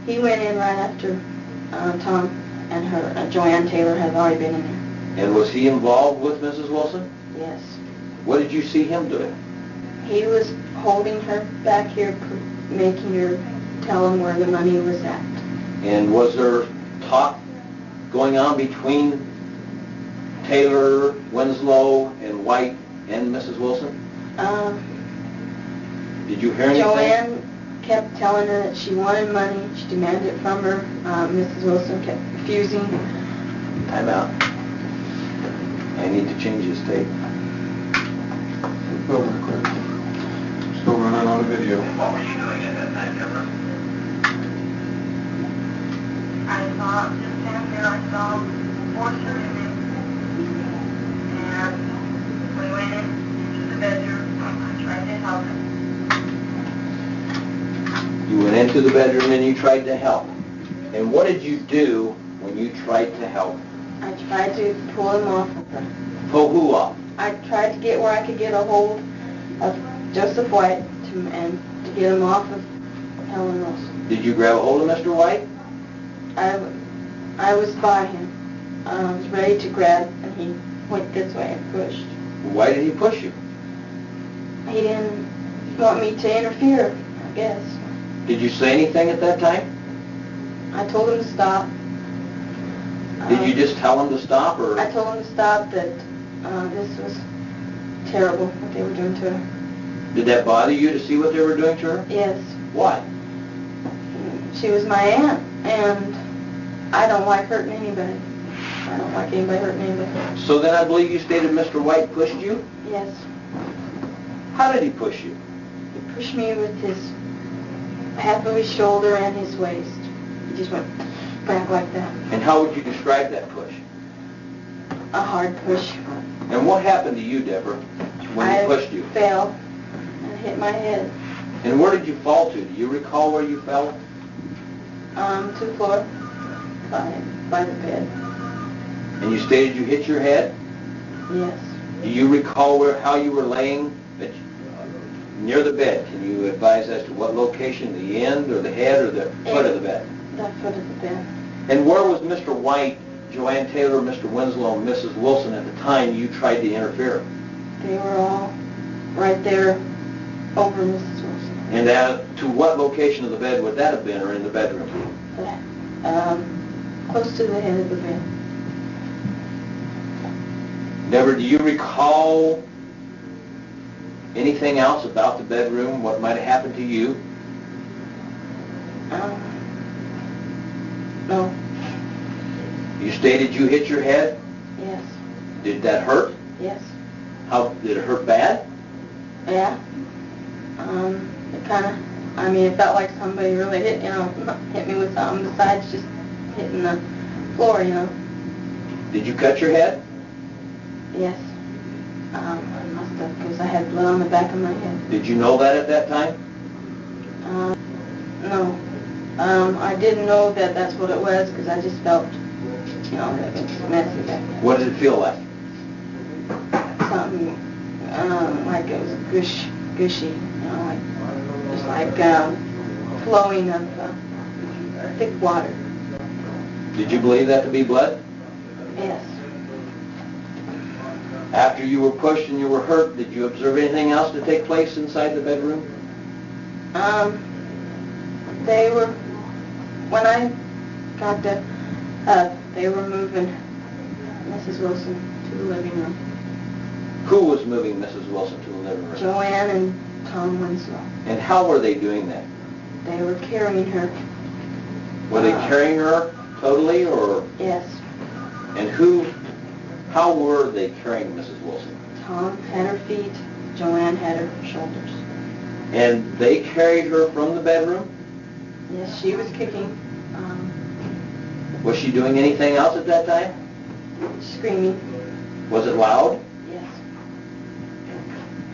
He went in right after Tom and her, JoAnn Taylor had already been in there. And was he involved with Mrs. Wilson? Yes. What did you see him doing? He was holding her back here, making her tell him where the money was at. And was there talk going on between Taylor, Winslow, and White and Mrs. Wilson? Did you hear anything? JoAnn kept telling her that she wanted money. She demanded it from her. Mrs. Wilson kept refusing. Time out. I need to change this tape. Go real quick. Still running on a video. What were you doing at that time, Deborah? I saw, just stand there, I saw force her in there. And we went into the bedroom. I tried to help her. You went into the bedroom and you tried to help. And what did you do when you tried to help? I tried to pull him off of her. Pull who off? I tried to get where I could get a hold of Joseph White and to get him off of Helen Wilson. Did you grab a hold of Mr. White? I was by him. I was ready to grab, and he went this way and pushed. Why did he push you? He didn't want me to interfere, I guess. Did you say anything at that time? I told him to stop. Did you just tell him to stop, or? I told him to stop, that this was terrible, what they were doing to her. Did that bother you to see what they were doing to her? Yes. Why? She was my aunt, and I don't like hurting anybody. I don't like anybody hurting anybody. So then I believe you stated Mr. White pushed you? Yes. How did he push you? He pushed me with his half of his shoulder and his waist. He just went back like that. And how would you describe that push? A hard push. And what happened to you, Deborah, when he pushed you? I fell and hit my head. And where did you fall to? Do you recall where you fell? To the floor by the bed. And you stated you hit your head? Yes. Do you recall how you were laying near the bed? Can you advise as to what location, the end or the head or the foot of the bed? The foot of the bed. And where was Mr. White, JoAnn Taylor, Mr. Winslow, and Mrs. Wilson at the time you tried to interfere? They were all right there over Mrs. Wilson. And to what location of the bed would that have been, or in the bedroom? Close to the head of the bed. Deborah, do you recall anything else about the bedroom, what might have happened to you? No. You stated you hit your head? Yes. Did that hurt? Yes. How did it hurt bad? Yeah. It kind of, it felt like somebody really hit me with something besides just hitting the floor, Did you cut your head? Yes. I must have, because I had blood on the back of my head. Did you know that at that time? No. I didn't know that that's what it was, because I just felt, that it was messy back there. What did it feel like? Something, like it was gushy, just like flowing of thick water. Did you believe that to be blood? Yes. After you were pushed and you were hurt, did you observe anything else to take place inside the bedroom? They were, when I got up, they were moving Mrs. Wilson to the living room. Who was moving Mrs. Wilson to the living room? JoAnn and Tom Winslow. And how were they doing that? They were carrying her. Were they carrying her totally, or? Yes. And how were they carrying Mrs. Wilson? Tom had her feet, JoAnn had her shoulders. And they carried her from the bedroom? Yes, she was kicking. Was she doing anything else at that time? Screaming. Was it loud? Yes.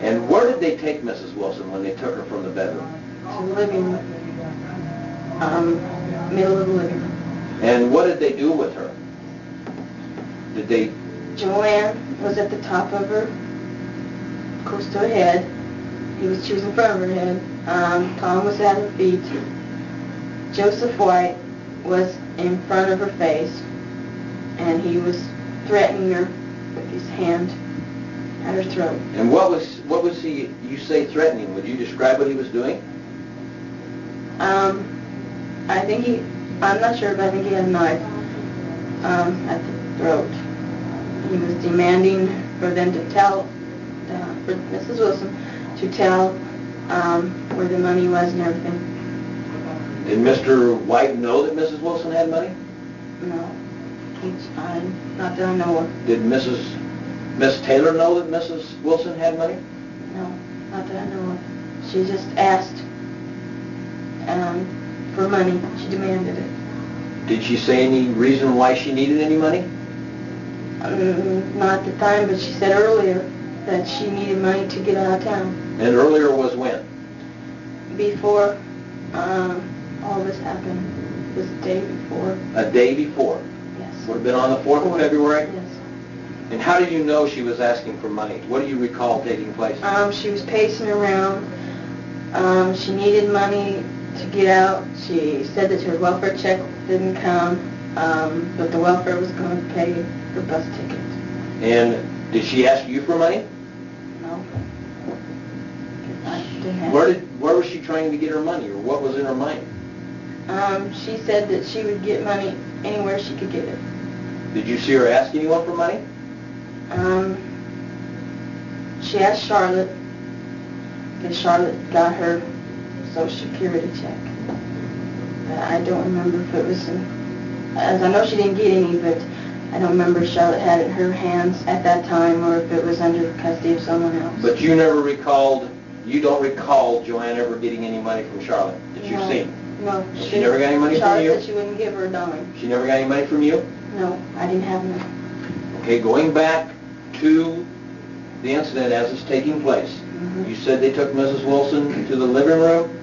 And where did they take Mrs. Wilson when they took her from the bedroom? To the living room. Middle of the living room. And what did they do with her? Did they... JoAnn was at the top of her, close to her head. She was in front of her head. Tom was at her feet. Joseph White was in front of her face, and he was threatening her with his hand at her throat. And what was he, you say threatening, would you describe what he was doing? I think I'm not sure, but I think he had a knife at the throat. He was demanding for them to tell, for Mrs. Wilson to tell where the money was and everything. Did Mr. White know that Mrs. Wilson had money? No. Not that I know of. Did Miss Taylor know that Mrs. Wilson had money? No, not that I know of. She just asked for money. She demanded it. Did she say any reason why she needed any money? Not at the time, but she said earlier that she needed money to get out of town. And earlier was when? Before all this happened. It was the day before. A day before? Yes. Would have been on the 4th of February? Yes. And how did you know she was asking for money? What do you recall taking place? She was pacing around. She needed money to get out. She said that her welfare check didn't come, but the welfare was going to pay her bus ticket. And did she ask you for money? No. I didn't have Where was she trying to get her money, or what was in her mind? She said that she would get money anywhere she could get it. Did you see her ask anyone for money? She asked Charlotte, because Charlotte got her Social Security check. I don't remember if it was, as I know she didn't get any, but I don't remember if Charlotte had it in her hands at that time or if it was under custody of someone else. But you don't recall JoAnn ever getting any money from Charlotte that you've seen? No. She never got any money from Charlotte you? said she wouldn't give her a dime. She never got any money from you? No, I didn't have none. Okay, going back to the incident as it's taking place, you said they took Mrs. Wilson to the living room.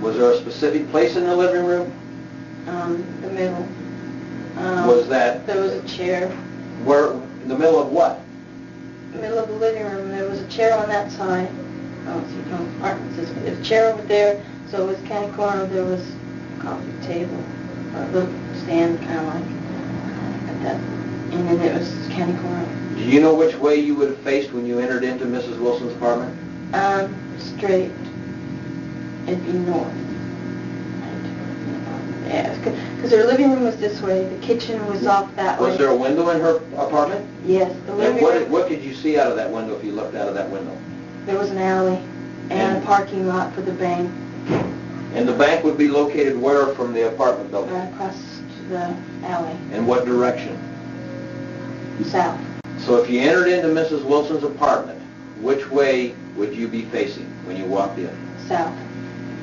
Was there a specific place in the living room? The middle. Was that... There was a chair. Where, in the middle of what? Middle of the living room. There was a chair on that side. Oh, see, no, there was a chair over there. So it was kind of corner. There was a coffee table, a little stand, kind of like that. And then it was kind of corner. Do you know which way you would have faced when you entered into Mrs. Wilson's apartment? Straight. It'd be north. Yeah, because her living room was this way. The kitchen was off that way. Was there a window in her apartment? Yes, the living And room. what could you see out of that window if you looked out of that window? There was an alley and a parking lot for the bank. And the bank would be located where from the apartment building? Right across the alley. In what direction? South. So if you entered into Mrs. Wilson's apartment, which way would you be facing when you walked in? South.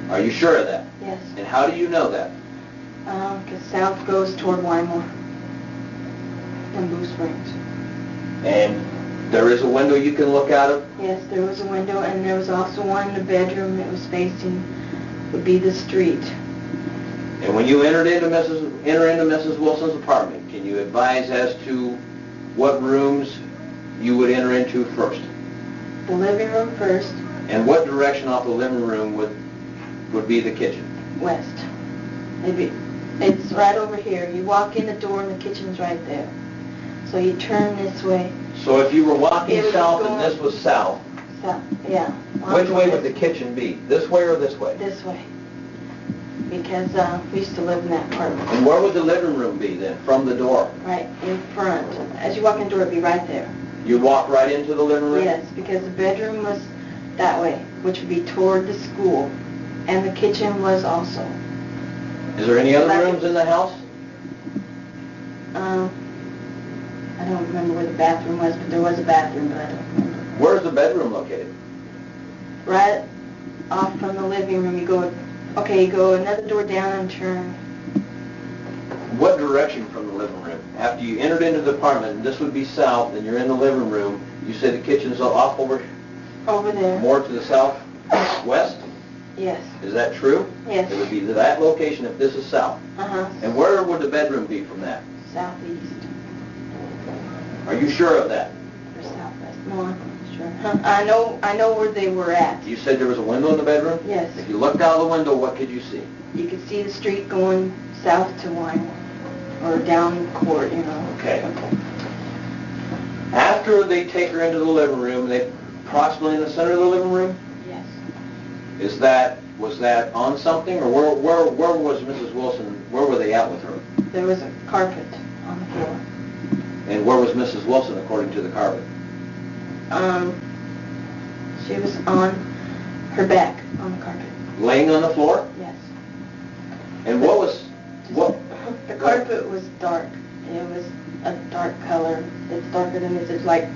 Are you sure of that? Yes. And how do you know that? Because south goes toward Wymore and Blue Springs. And there is a window you can look out of? Yes, there was a window, and there was also one in the bedroom that was facing, would be the street. And when you enter into Mrs. Wilson's apartment, can you advise as to what rooms you would enter into first? The living room first. And what direction off the living room would be the kitchen? West. It's right over here. You walk in the door and the kitchen's right there. So you turn this way. So if you were walking It would south go and this was south, South, yeah. which way would the kitchen be? This way or this way? This way. Because we used to live in that apartment. And where would the living room be then, from the door? Right in front. As you walk in the door, it'd be right there. You walk right into the living room? Yes, because the bedroom was that way, which would be toward the school. And the kitchen was also. Is there any other rooms in the house? I don't remember where the bathroom was, but there was a bathroom, but I don't remember. Where's the bedroom located? Right off from the living room, you go another door down and turn. What direction from the living room? After you entered into the apartment, and this would be south, and you're in the living room, you said the kitchen's off over there. more to the southwest? Yes. Is that true? Yes. It would be to that location if this is south. Uh-huh. And where would the bedroom be from that? Southeast. Are you sure of that? Or southwest. No, I'm not sure. I know where they were at. You said there was a window in the bedroom? Yes. If you looked out of the window, what could you see? You could see the street going south to Wymore. Or down court, Okay. After they take her into the living room, they approximately in the center of the living room? Yes. Was that on something, or where was Mrs. Wilson, where were they at with her? There was a carpet on the floor. And where was Mrs. Wilson according to the carpet? She was on her back on the carpet. Laying on the floor? Yes. And The carpet was dark. It was a dark color. It's darker than this. It's like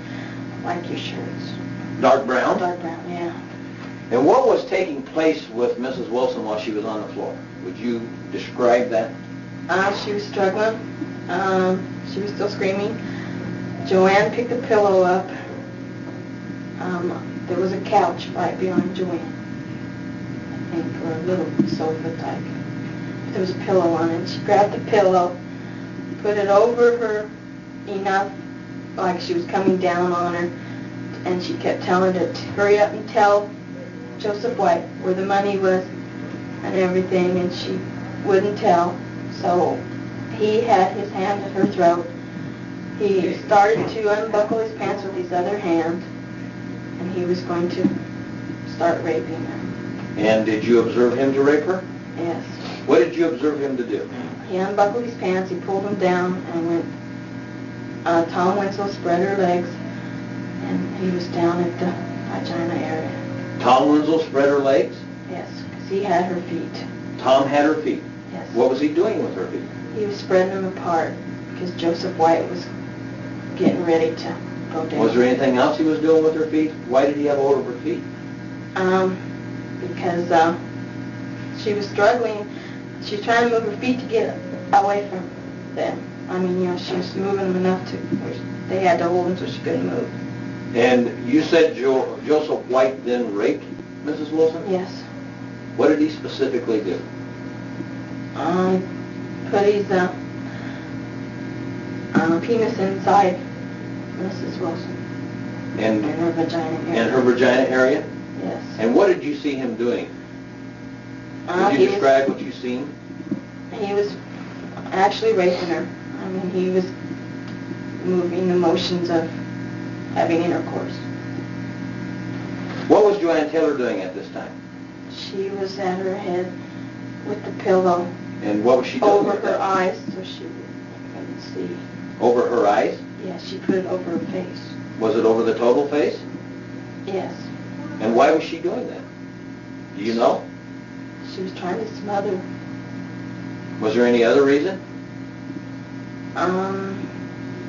your shirts. Dark brown? Dark brown, yeah. And what was taking place with Mrs. Wilson while she was on the floor? Would you describe that? She was struggling. She was still screaming. JoAnn picked the pillow up. There was a couch right behind JoAnn, I think, or a little sofa type. There was a pillow on it. She grabbed the pillow, put it over her enough, like she was coming down on her, and she kept telling her to hurry up and tell Joseph White where the money was and everything, and she wouldn't tell. So he had his hand at her throat. He started to unbuckle his pants with his other hand, and he was going to start raping her. And did you observe him to rape her? Yes. What did you observe him to do? He unbuckled his pants, he pulled them down, and went, Tom Winslow spread her legs, and he was down at the vagina area. Tom Winslow spread her legs? Yes, because he had her feet. Tom had her feet? Yes. What was he doing with her feet? He was spreading them apart, because Joseph White was getting ready to go down. Was there anything else he was doing with her feet? Why did he have hold of her feet? Because she was struggling. She was trying to move her feet to get away from them. I mean, you know, she was moving them enough to where they had to hold them so she couldn't move. And you said Joseph White then raped Mrs. Wilson? Yes. What did he specifically do? Put his penis inside Mrs. Wilson. And in her vagina area. In her vagina area? Yes. And what did you see him doing? Could you describe what you seen? He was actually raping her. I mean, he was moving the motions of having intercourse. What was JoAnn Taylor doing at this time? She was at her head with the pillow. And what was she doing? Over her eyes so she couldn't see. Over her eyes? Yes, she put it over her face. Was it over the total face? Yes. And why was she doing that? Do you know? She was trying to smother. Was there any other reason?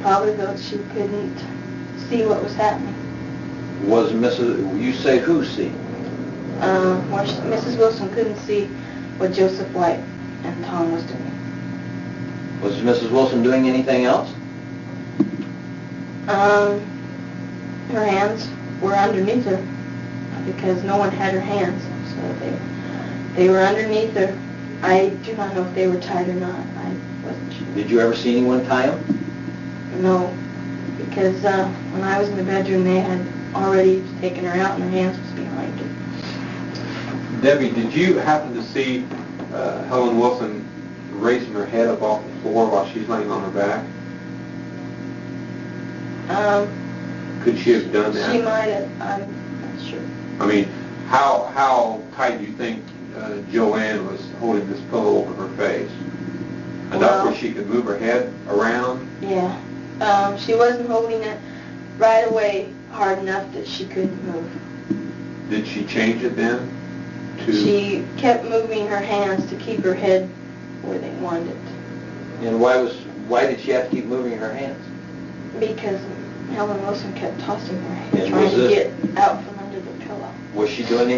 Probably that she couldn't see what was happening. Was you say who see? Mrs. Wilson couldn't see what Joseph White and Tom was doing. Was Mrs. Wilson doing anything else? Her hands were underneath her because no one had her hands, so they were underneath her. I do not know if they were tied or not. I wasn't sure. Did you ever see anyone tie them? No, because when I was in the bedroom, they had already taken her out and her hands was behind her. Debbie, did you happen to see Helen Wilson raising her head up off the floor while she's laying on her back? Could she have done that? She might have. I'm not sure. I mean, how tight do you think JoAnn was holding this pillow over her face? Enough where she could move her head around? Yeah. She wasn't holding it right away hard enough that she couldn't move. Did she change it then? She kept moving her hands to keep her head where they wanted it. And why did she have to keep moving her hands? Because Helen Wilson kept tossing her head, And trying to get out from under the pillow. Was she doing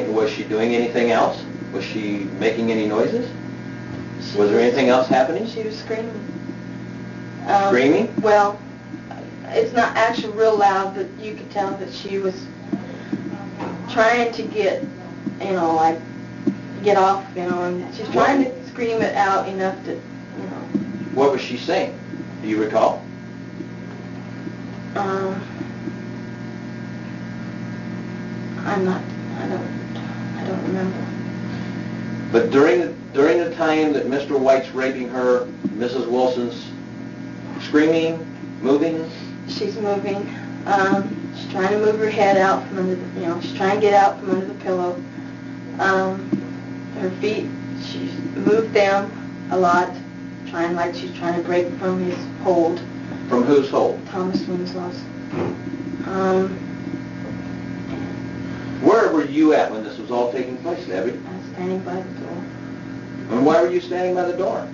anything else? Was she making any noises? Was there anything else happening? She was screaming. Screaming? Well, it's not actually real loud, but you could tell that she was trying to get, like, get off, and she's trying to scream it out enough that, What was she saying? Do you recall? I don't remember. But during the time that Mr. White's raping her, Mrs. Wilson's screaming, moving? She's moving. She's trying to move her head out from under the, she's trying to get out from under the pillow. Her feet, she's moved them a lot, she's trying to break from his hold. From whose hold? Thomas Winslow's. Where were you at when this was all taking place, Debbie? I was standing by the door. And why were you standing by the door?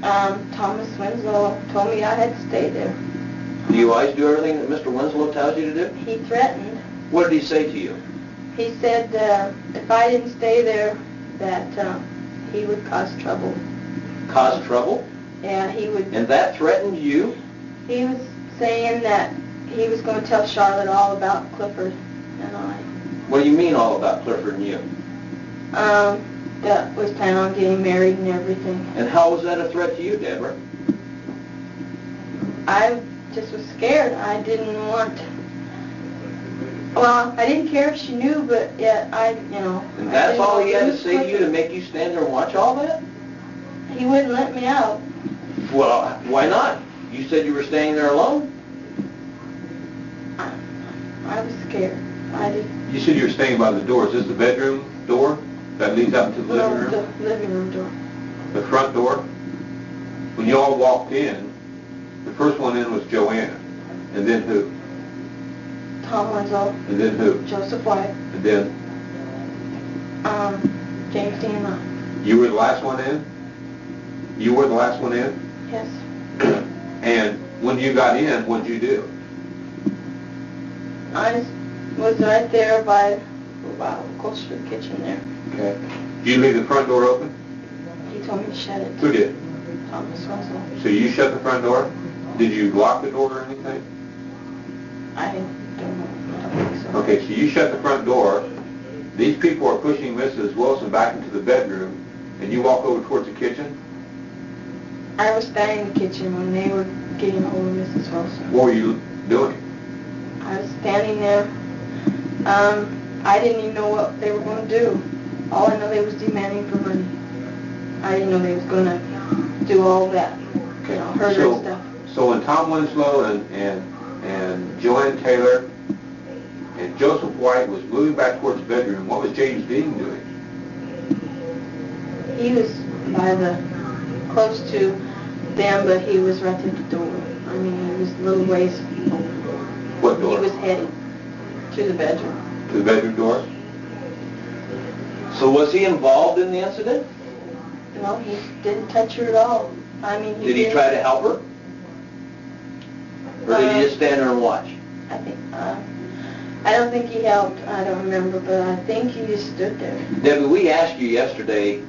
Thomas Winslow told me I had to stay there. Do you always do everything that Mr. Winslow tells you to do? He threatened. What did he say to you? He said if I didn't stay there, that he would cause trouble. Cause trouble? Yeah, he would. And that threatened you? He was saying that he was going to tell Charlotte all about Clifford and I. What do you mean all about Clifford and you? That was planning on getting married and everything. And how was that a threat to you, Deborah? I just was scared. I didn't want... Well, I didn't care if she knew, but yet And that's all he had to say to you to make you stand there and watch all that? He wouldn't let me out. Well, why not? You said you were staying there alone? I was scared. You said you were staying by the door. Is this the bedroom door that leads out to the living room? The living room door. The front door? When you all walked in, the first one in was JoAnn. And then who? Tom Winslow. And then who? Joseph White. And then? James Dean and I. You were the last one in? You were the last one in? Yes. And when you got in, what'd you do? I was right there by, close to the kitchen there. Okay. Did you leave the front door open? He told me to shut it. Who did? Thomas Winslow. So you shut the front door? Did you lock the door or anything? I don't know. I don't think so. Okay, so you shut the front door. These people are pushing Mrs. Wilson back into the bedroom, and you walk over towards the kitchen? I was standing in the kitchen when they were getting a hold of Mrs. Wilson. What were you doing? I was standing there. I didn't even know what they were going to do. All I know, they was demanding for money. I didn't know they was going to do all that, you know, hurt her and stuff. So when Tom Winslow and JoAnn Taylor and Joseph White was moving back towards the bedroom, what was James Dean doing? He was by close to them, but he was right at the door. I mean, he was a little ways. What door? He was heading to the bedroom. To the bedroom door? So was he involved in the incident? No, he didn't touch her at all. I mean, Did he try to help her? Or did he just stand there and watch? I think, I don't think he helped. I don't remember, but I think he just stood there. Debbie, we asked you yesterday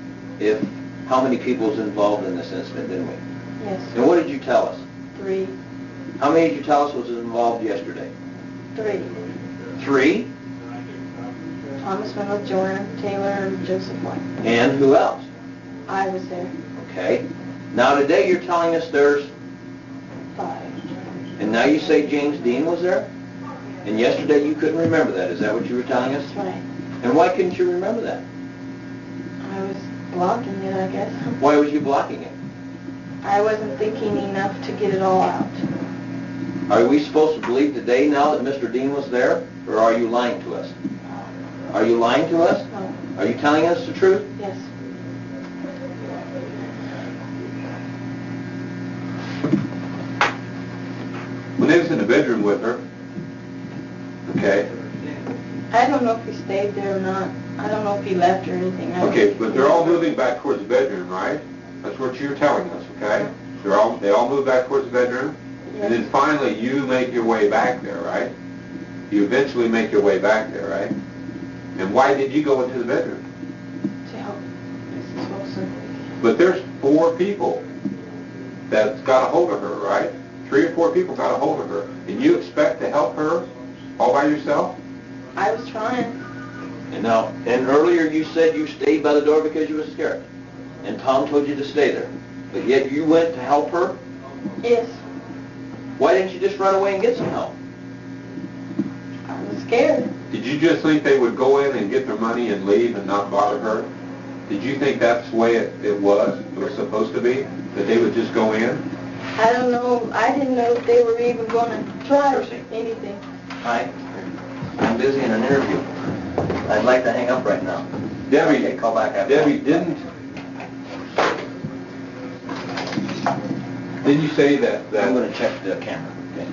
how many people was involved in this incident, didn't we? Yes. And what did you tell us? 3. How many did you tell us was involved yesterday? 3. 3? Thomas Winslow, JoAnn Taylor, and Joseph White. And who else? I was there. Okay. Now today you're telling us there's 5. And now you say James Dean was there? And yesterday you couldn't remember that. Is that what you were telling us? That's right. And why couldn't you remember that? I was blocking it, I guess. Why was you blocking it? I wasn't thinking enough to get it all out. Are we supposed to believe today now that Mr. Dean was there? Or are you lying to us? Are you lying to us? No. Are you telling us the truth? Yes. When they was in the bedroom with her, okay, I don't know if he stayed there or not. I don't know if he left or anything. okay, but they're all moving back towards the bedroom, right? That's what you're telling us, okay? They all move back towards the bedroom, and then finally you make your way back there, right? You eventually make your way back there, right? And why did you go into the bedroom? To help Mrs. Wilson. But there's 4 people that's got a hold of her, right? 3 or 4 people got a hold of her, and you expect to help her all by yourself? I was trying. And earlier you said you stayed by the door because you were scared. And Tom told you to stay there. But yet you went to help her? Yes. Why didn't you just run away and get some help? I was scared. Did you just think they would go in and get their money and leave and not bother her? Did you think that's the way it was supposed to be? That they would just go in? I don't know. I didn't know if they were even going to try anything. Hi. I'm busy in an interview. I'd like to hang up right now. Debbie, Okay, call back after. Debbie, didn't you say that I'm going to check the camera. Okay.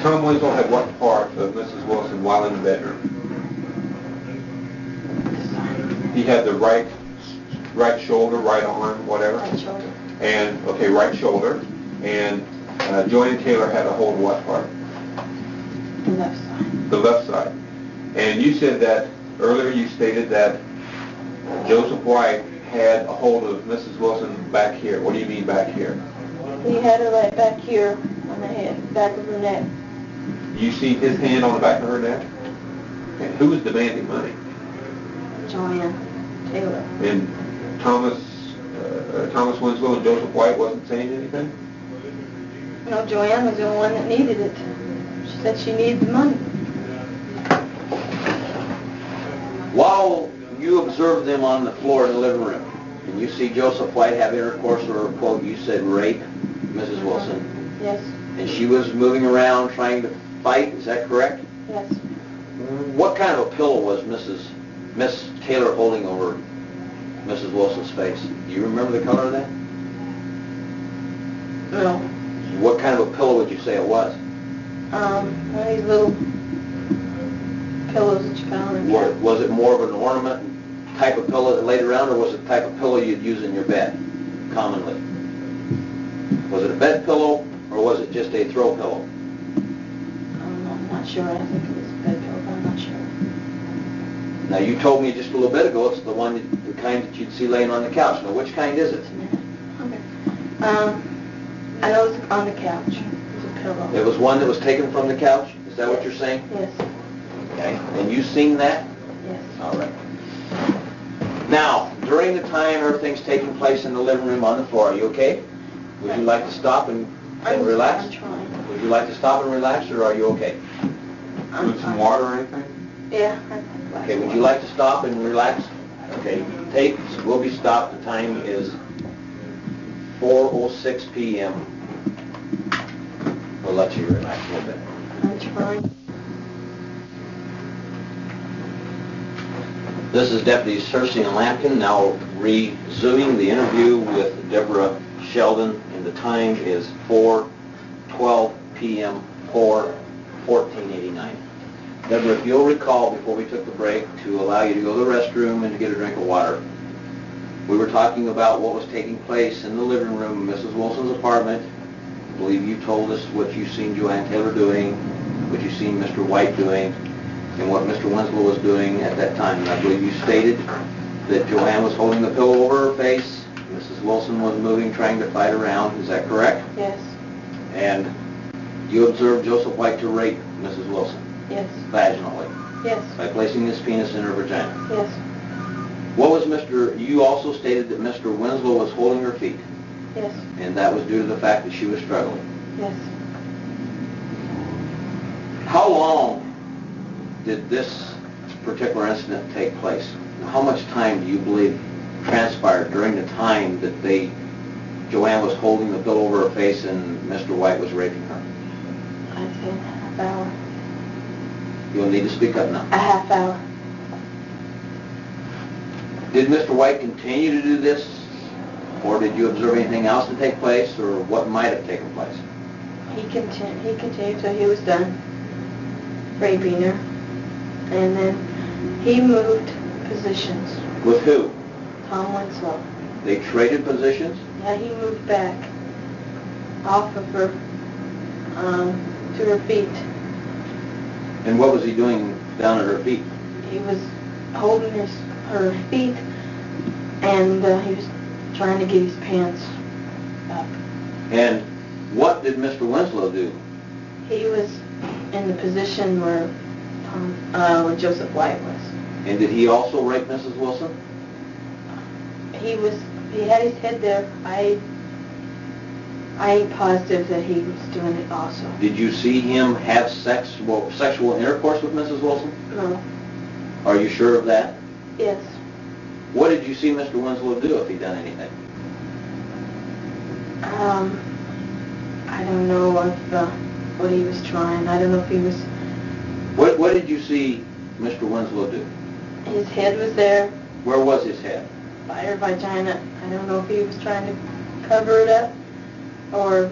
Tom Winslow had what part of Mrs. Wilson while in the bedroom? He had the right shoulder, right arm, whatever? Right shoulder. And, okay, right shoulder. And JoAnn Taylor had a hold of what part? The left side. The left side. And you said that, earlier you stated that Joseph White had a hold of Mrs. Wilson back here. What do you mean back here? He had her right back here on the head, back of her neck. You see his hand on the back of her neck? And who was demanding money? JoAnn Taylor. And Thomas Winslow and Joseph White wasn't saying anything? No, JoAnn was the only one that needed it. She said she needed the money. While you observed them on the floor in the living room, and you see Joseph White have intercourse, or quote, you said rape Mrs. Wilson, Yes. and she was moving around trying to fight, is that correct? Yes. What kind of a pillow was Miss Taylor holding over Mrs. Wilson's face? Do you remember the color of that? No. What kind of a pillow would you say it was? One of these little pillows that you found in there. Was it more of an ornament type of pillow that laid around, or was it the type of pillow you'd use in your bed commonly? Was it a bed pillow, or was it just a throw pillow? I'm not sure. I think it was a bed pillow, but I'm not sure. Now, you told me just a little bit ago it's the kind that you'd see laying on the couch. Now, which kind is it? Okay. I know it's on the couch. It's a pillow. It was one that was taken from the couch? Is that what you're saying? Yes. Okay. And you seen that? Yes. All right. Now, during the time everything's taking place in the living room on the floor, are you okay? Would you like to stop and relax? I'm trying. Would you like to stop and relax, or are you okay? With some water or anything? Yeah. Okay, would you like to stop and relax? Okay, we'll be stopped. The time is 4:06 p.m. We'll let you relax a little bit. I'm trying. This is Deputy Cersei and Lampkin now resuming the interview with Debra Shelden, and the time is 4:12 p.m. 4/14/89. Debra, if you'll recall before we took the break to allow you to go to the restroom and to get a drink of water, we were talking about what was taking place in the living room of Mrs. Wilson's apartment. I believe you told us what you've seen JoAnn Taylor doing, what you've seen Mr. White doing, and what Mr. Winslow was doing at that time. And I believe you stated that JoAnn was holding the pillow over her face, Mrs. Wilson was moving, trying to fight around. Is that correct? Yes. And you observed Joseph White to rape Mrs. Wilson Yes. vaginally Yes. by placing his penis in her vagina. Yes. What was you also stated that Mr. Winslow was holding her feet, Yes. and that was due to the fact that she was struggling. Yes. How long did this particular incident take place? How much time do you believe transpired during the time that JoAnn was holding the pillow over her face and Mr. White was raping her? I'd say a half hour. You'll need to speak up now. A half hour. Did Mr. White continue to do this, or did you observe anything else to take place, or what might have taken place? He continued till he was done raping her, and then he moved positions. With who? Tom Winslow. They traded positions? Yeah, he moved back off of her to her feet. And what was he doing down at her feet? He was holding her feet, and he was trying to get his pants up. And what did Mr. Winslow do? He was in the position where Joseph White was. And did he also rape Mrs. Wilson? He had his head there. I ain't positive that he was doing it also. Did you see him have sexual intercourse with Mrs. Wilson? No. Are you sure of that? Yes. What did you see Mr. Winslow do if he done anything? I don't know what he was trying. I don't know if he was... What did you see Mr. Winslow do? His head was there Where was his head? by her vagina. I don't know if he was trying to cover it up or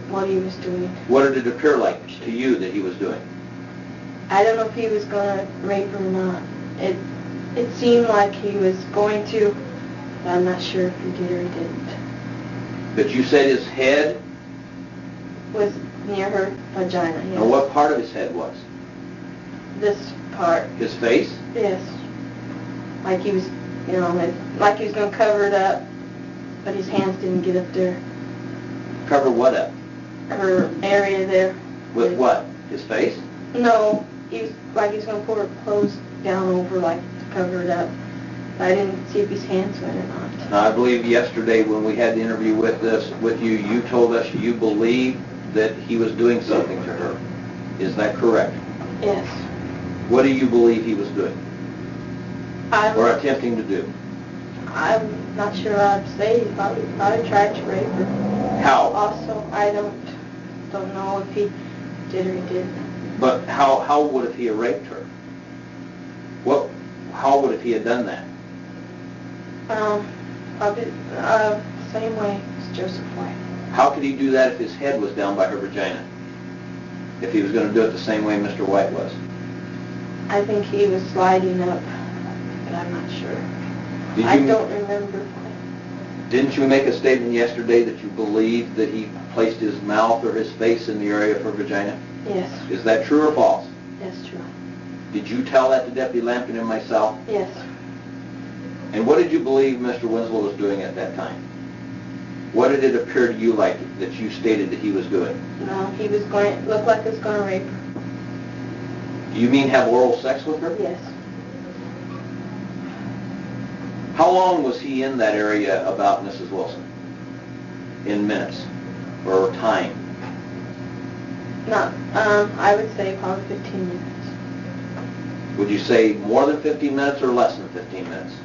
what he was doing. What did it appear like to you that he was doing? I don't know if he was going to rape her or not. It seemed like he was going to, but I'm not sure if he did or he didn't. But you said his head? Was near her vagina, yes. Now what part of his head was? This part. His face? Yes. Like he was, like he was going to cover it up, but his hands didn't get up there. Cover what up? Her area there. With what? His face? No, he was going to pull her clothes down over, like, to cover it up. But I didn't see if his hands went or not. Now, I believe yesterday when we had the interview with you, you told us you believed that he was doing something to her. Is that correct? Yes. What do you believe he was doing I'm or attempting to do? not sure I'd say. He probably tried to rape her. How? Also, I don't know if he did or he didn't. But how would if he had raped her? How would if he had done that? Probably same way as Joseph White. How could he do that if his head was down by her vagina? If he was going to do it the same way Mr. White was? I think he was sliding up, but I'm not sure. I don't remember. Didn't you make a statement yesterday that you believed that he placed his mouth or his face in the area of her vagina? Yes. Is that true or false? That's true. Did you tell that to Deputy Lampkin and myself? Yes. And what did you believe Mr. Winslow was doing at that time? What did it appear to you like that you stated that he was doing? No, he was going, looked like he was going to rape her. Do you mean have oral sex with her? Yes. How long was he in that area about Mrs. Wilson? In minutes or time? Not, I would say probably 15 minutes. Would you say more than 15 minutes or less than 15 minutes?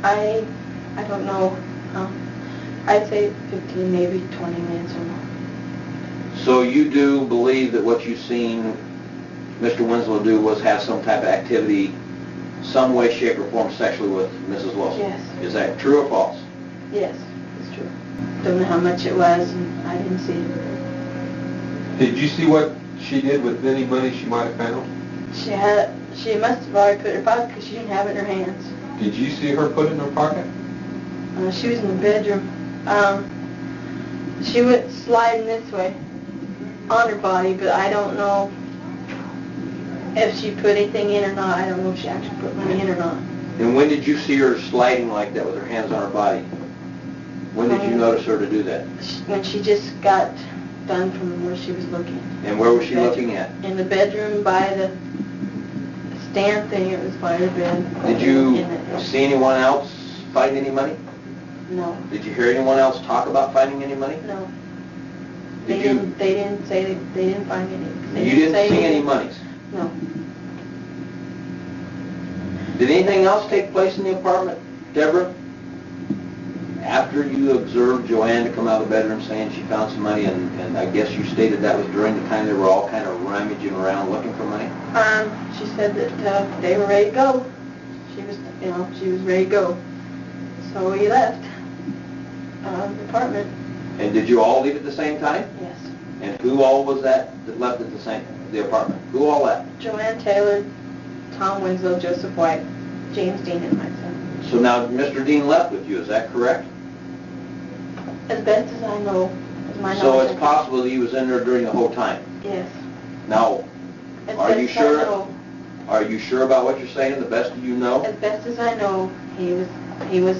I don't know. I'd say 15, maybe 20 minutes or more. So you do believe that what you've seen Mr. Winslow do was have some type of activity, some way, shape, or form sexually with Mrs. Wilson? Yes. Is that true or false? Yes, it's true. Don't know how much it was, and I didn't see it. Did you see what she did with any money she might have found? She must have already put it in her pocket because she didn't have it in her hands. Did you see her put it in her pocket? She was in the bedroom. She went sliding this way on her body, but I don't know if she put anything in or not. I don't know if she actually put money in or not. And when did you see her sliding like that with her hands on her body? When did you notice her to do that? When she just got done from where she was looking. And where was she looking at? In the bedroom by the stand thing. It was by her bed. Did you see anyone else find any money? No. Did you hear anyone else talk about finding any money? No. Did you? They didn't say they didn't find any. You didn't see any monies? No. Did anything else take place in the apartment, Deborah? After you observed JoAnn to come out of the bedroom saying she found some money, and I guess you stated that was during the time they were all kind of rummaging around looking for money? She said that they were ready to go. She was ready to go. So we left the apartment. And did you all leave at the same time? Yes. And who all was that left at the apartment? Who all left? JoAnn Taylor, Tom Winslow, Joseph White, James Dean, and myself. So now Mr. Dean left with you, is that correct? As best as I know, as my So knowledge. it's possible that he was in there during the whole time? Yes. Now, As are you best as I sure? know. Are you sure about what you're saying, the best you know? As best as I know, he was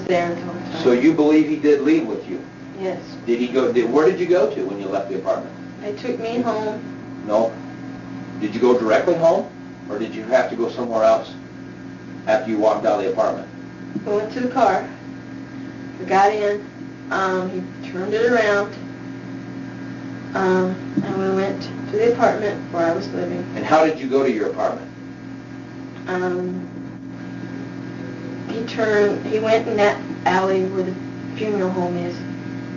there the whole time. So you believe he did leave with you? Yes. Did he go? Where did you go to when you left the apartment? They took me home. No. Did you go directly home, or did you have to go somewhere else after you walked out of the apartment? We went to the car. We got in. He turned it around. And we went to the apartment where I was living. And how did you go to your apartment? He went in that alley where the funeral home is.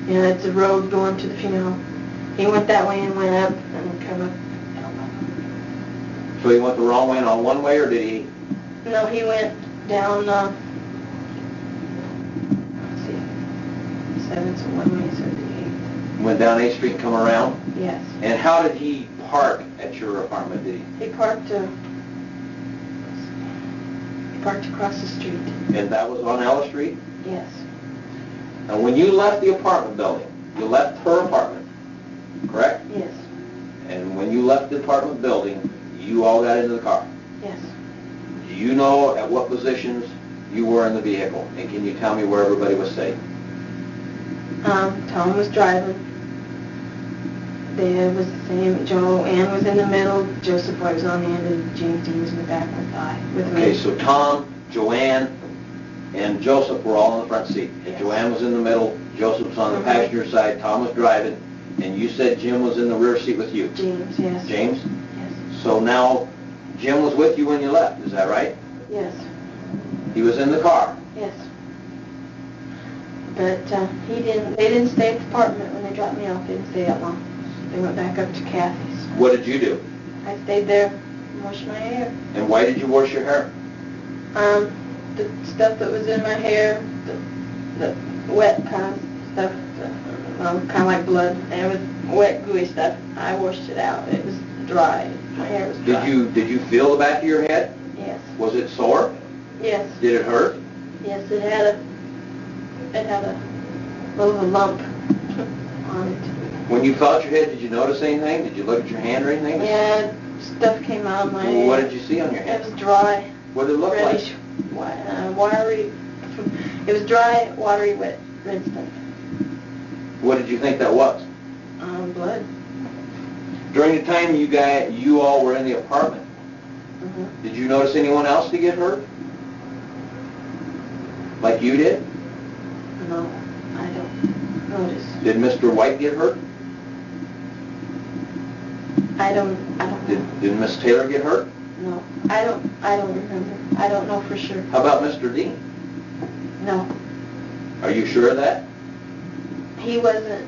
You know, that's the road going to the funeral home. He went that way and went up and come up. I don't know. So he went the wrong way and on one way, or did he? No, he went down, let's see, 7th to one way, so the 8th. Went down 8th Street and come around? Yes. And how did he park at your apartment, did he? He parked across the street. And that was on Ella Street? Yes. And when you left the apartment building, you left her apartment, correct? Yes. And when you left the apartment building, you all got into the car. Yes. Do you know at what positions you were in the vehicle? And can you tell me where everybody was sitting? Tom was driving. Dad was the same. JoAnn was in the middle. Joseph White was on the end, and James Dean was in the back with me. Okay, so Tom, JoAnn, and Joseph were all in the front seat. And Yes. JoAnn was in the middle, Joseph was on the passenger side, Tom was driving, and you said Jim was in the rear seat with you? James, yes. James? Yes. So now, Jim was with you when you left, is that right? Yes. He was in the car? Yes. But they didn't stay at the apartment when they dropped me off. They didn't stay that long. They went back up to Kathy's. What did you do? I stayed there and washed my hair. And why did you wash your hair? The stuff that was in my hair, the wet kind of stuff, kind of like blood, and it was wet, gooey stuff. I washed it out. It was dry. My hair was dry. Did you feel the back of your head? Yes. Was it sore? Yes. Did it hurt? Yes, it had a little lump on it. When you felt your head, did you notice anything? Did you look at your hand or anything? Yeah, stuff came out of my Well, what did you see on your It hand? was dry. What did it look reddish, watery. It was dry, watery, wet, red stuff. What did you think that was? Blood. During the time you all were in the apartment, did you notice anyone else to get hurt? Like you did? No, I don't notice. Did Mr. White get hurt? I don't know. Did Miss Taylor get hurt? No, I don't remember. I don't know for sure. How about Mr. Dean? No, Are you sure of that? he wasn't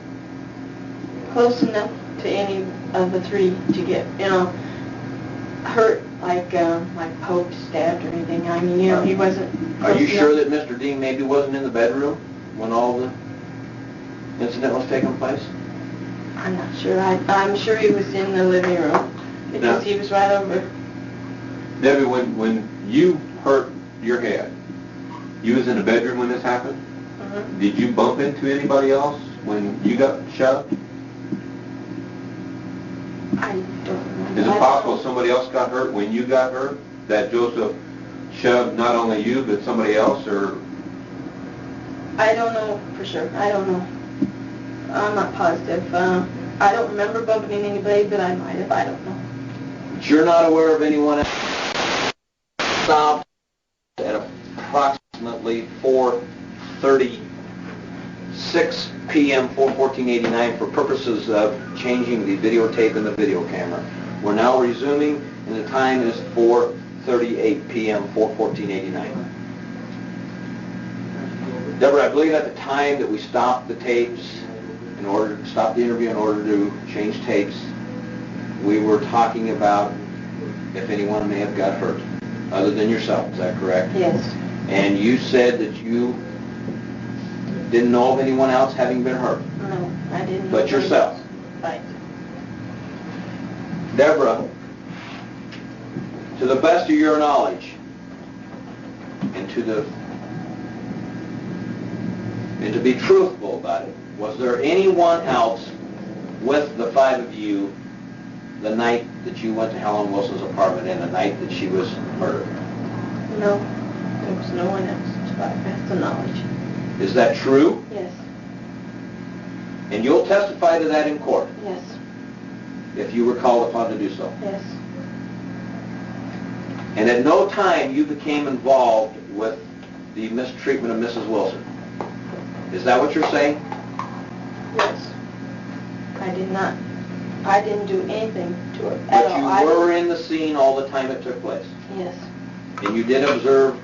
close enough to any of the three to get, hurt like poked, stabbed, or anything. I mean, he wasn't. Are you close sure enough. that Mr. Dean maybe wasn't in the bedroom when all the incident was taking place? I'm not sure. I'm sure he was in the living room because he was right over. Debbie, when you hurt your head, you was in the bedroom when this happened? Did you bump into anybody else when you got shoved? I don't remember. Is it possible somebody else got hurt when you got hurt? That Joseph shoved not only you, but somebody else, or? I don't know for sure. I don't know. I'm not positive. I don't remember bumping into anybody, but I might have. I don't know. But you're not aware of anyone else stopped at approximately 4:36 p.m. 4/14/89 for purposes of changing the videotape and the video camera. We're now resuming, and the time is 4:38 p.m. 4/14/89. Deborah, I believe at the time that we stopped the tapes, in order to stop the interview in order to change tapes, we were talking about if anyone may have got hurt, other than yourself. Is that correct? Yes. And you said that you didn't know of anyone else having been hurt. No, I didn't. But yourself. Right. Deborah, to the best of your knowledge, and to be truthful about it, was there anyone else with the five of you the night that you went to Helen Wilson's apartment and the night that she was murdered? No, there was no one else to my best of knowledge. Is that true? Yes. And you'll testify to that in court Yes. if you were called upon to do so. Yes. And at no time you became involved with the mistreatment of Mrs. Wilson. Is that what you're saying? Yes. I did not. I didn't do anything to her at But all. you were in the scene all the time it took place. Yes. And you did observe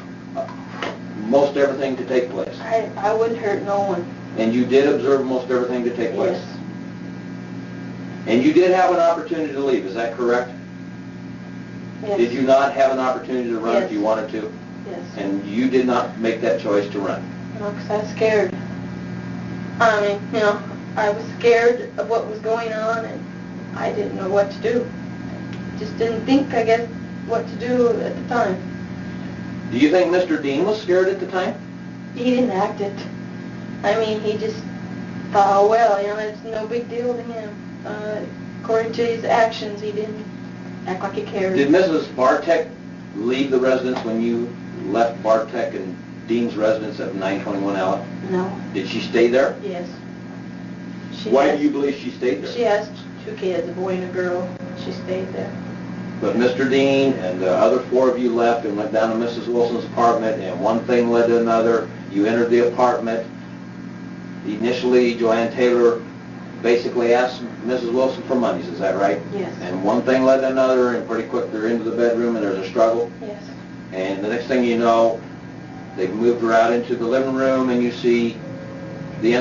most everything to take place. I wouldn't hurt no one. And you did observe most everything to take place. Yes. And you did have an opportunity to leave, is that correct? Yes. Did you not have an opportunity to run if Yes. you wanted to? Yes. And you did not make that choice to run? No, because I was scared. I mean, I was scared of what was going on, and I didn't know what to do. Just didn't think, I guess, what to do at the time. Do you think Mr. Dean was scared at the time? He didn't act it. I mean, he just thought, oh, well, it's no big deal to him. According to his actions, he didn't act like he cared. Did Mrs. Bartek leave the residence when you left Bartek and Dean's residence at 921 Allen? No. Did she stay there? Yes. Why do you believe she stayed there? She has 2 kids, a boy and a girl. She stayed there. But Mr. Dean and the other 4 of you left and went down to Mrs. Wilson's apartment, and one thing led to another. You entered the apartment. Initially, JoAnn Taylor basically asked Mrs. Wilson for monies, is that right? Yes. And one thing led to another, and pretty quick they're into the bedroom and there's a struggle. Yes. And the next thing you know, they've moved her out into the living room, and you see the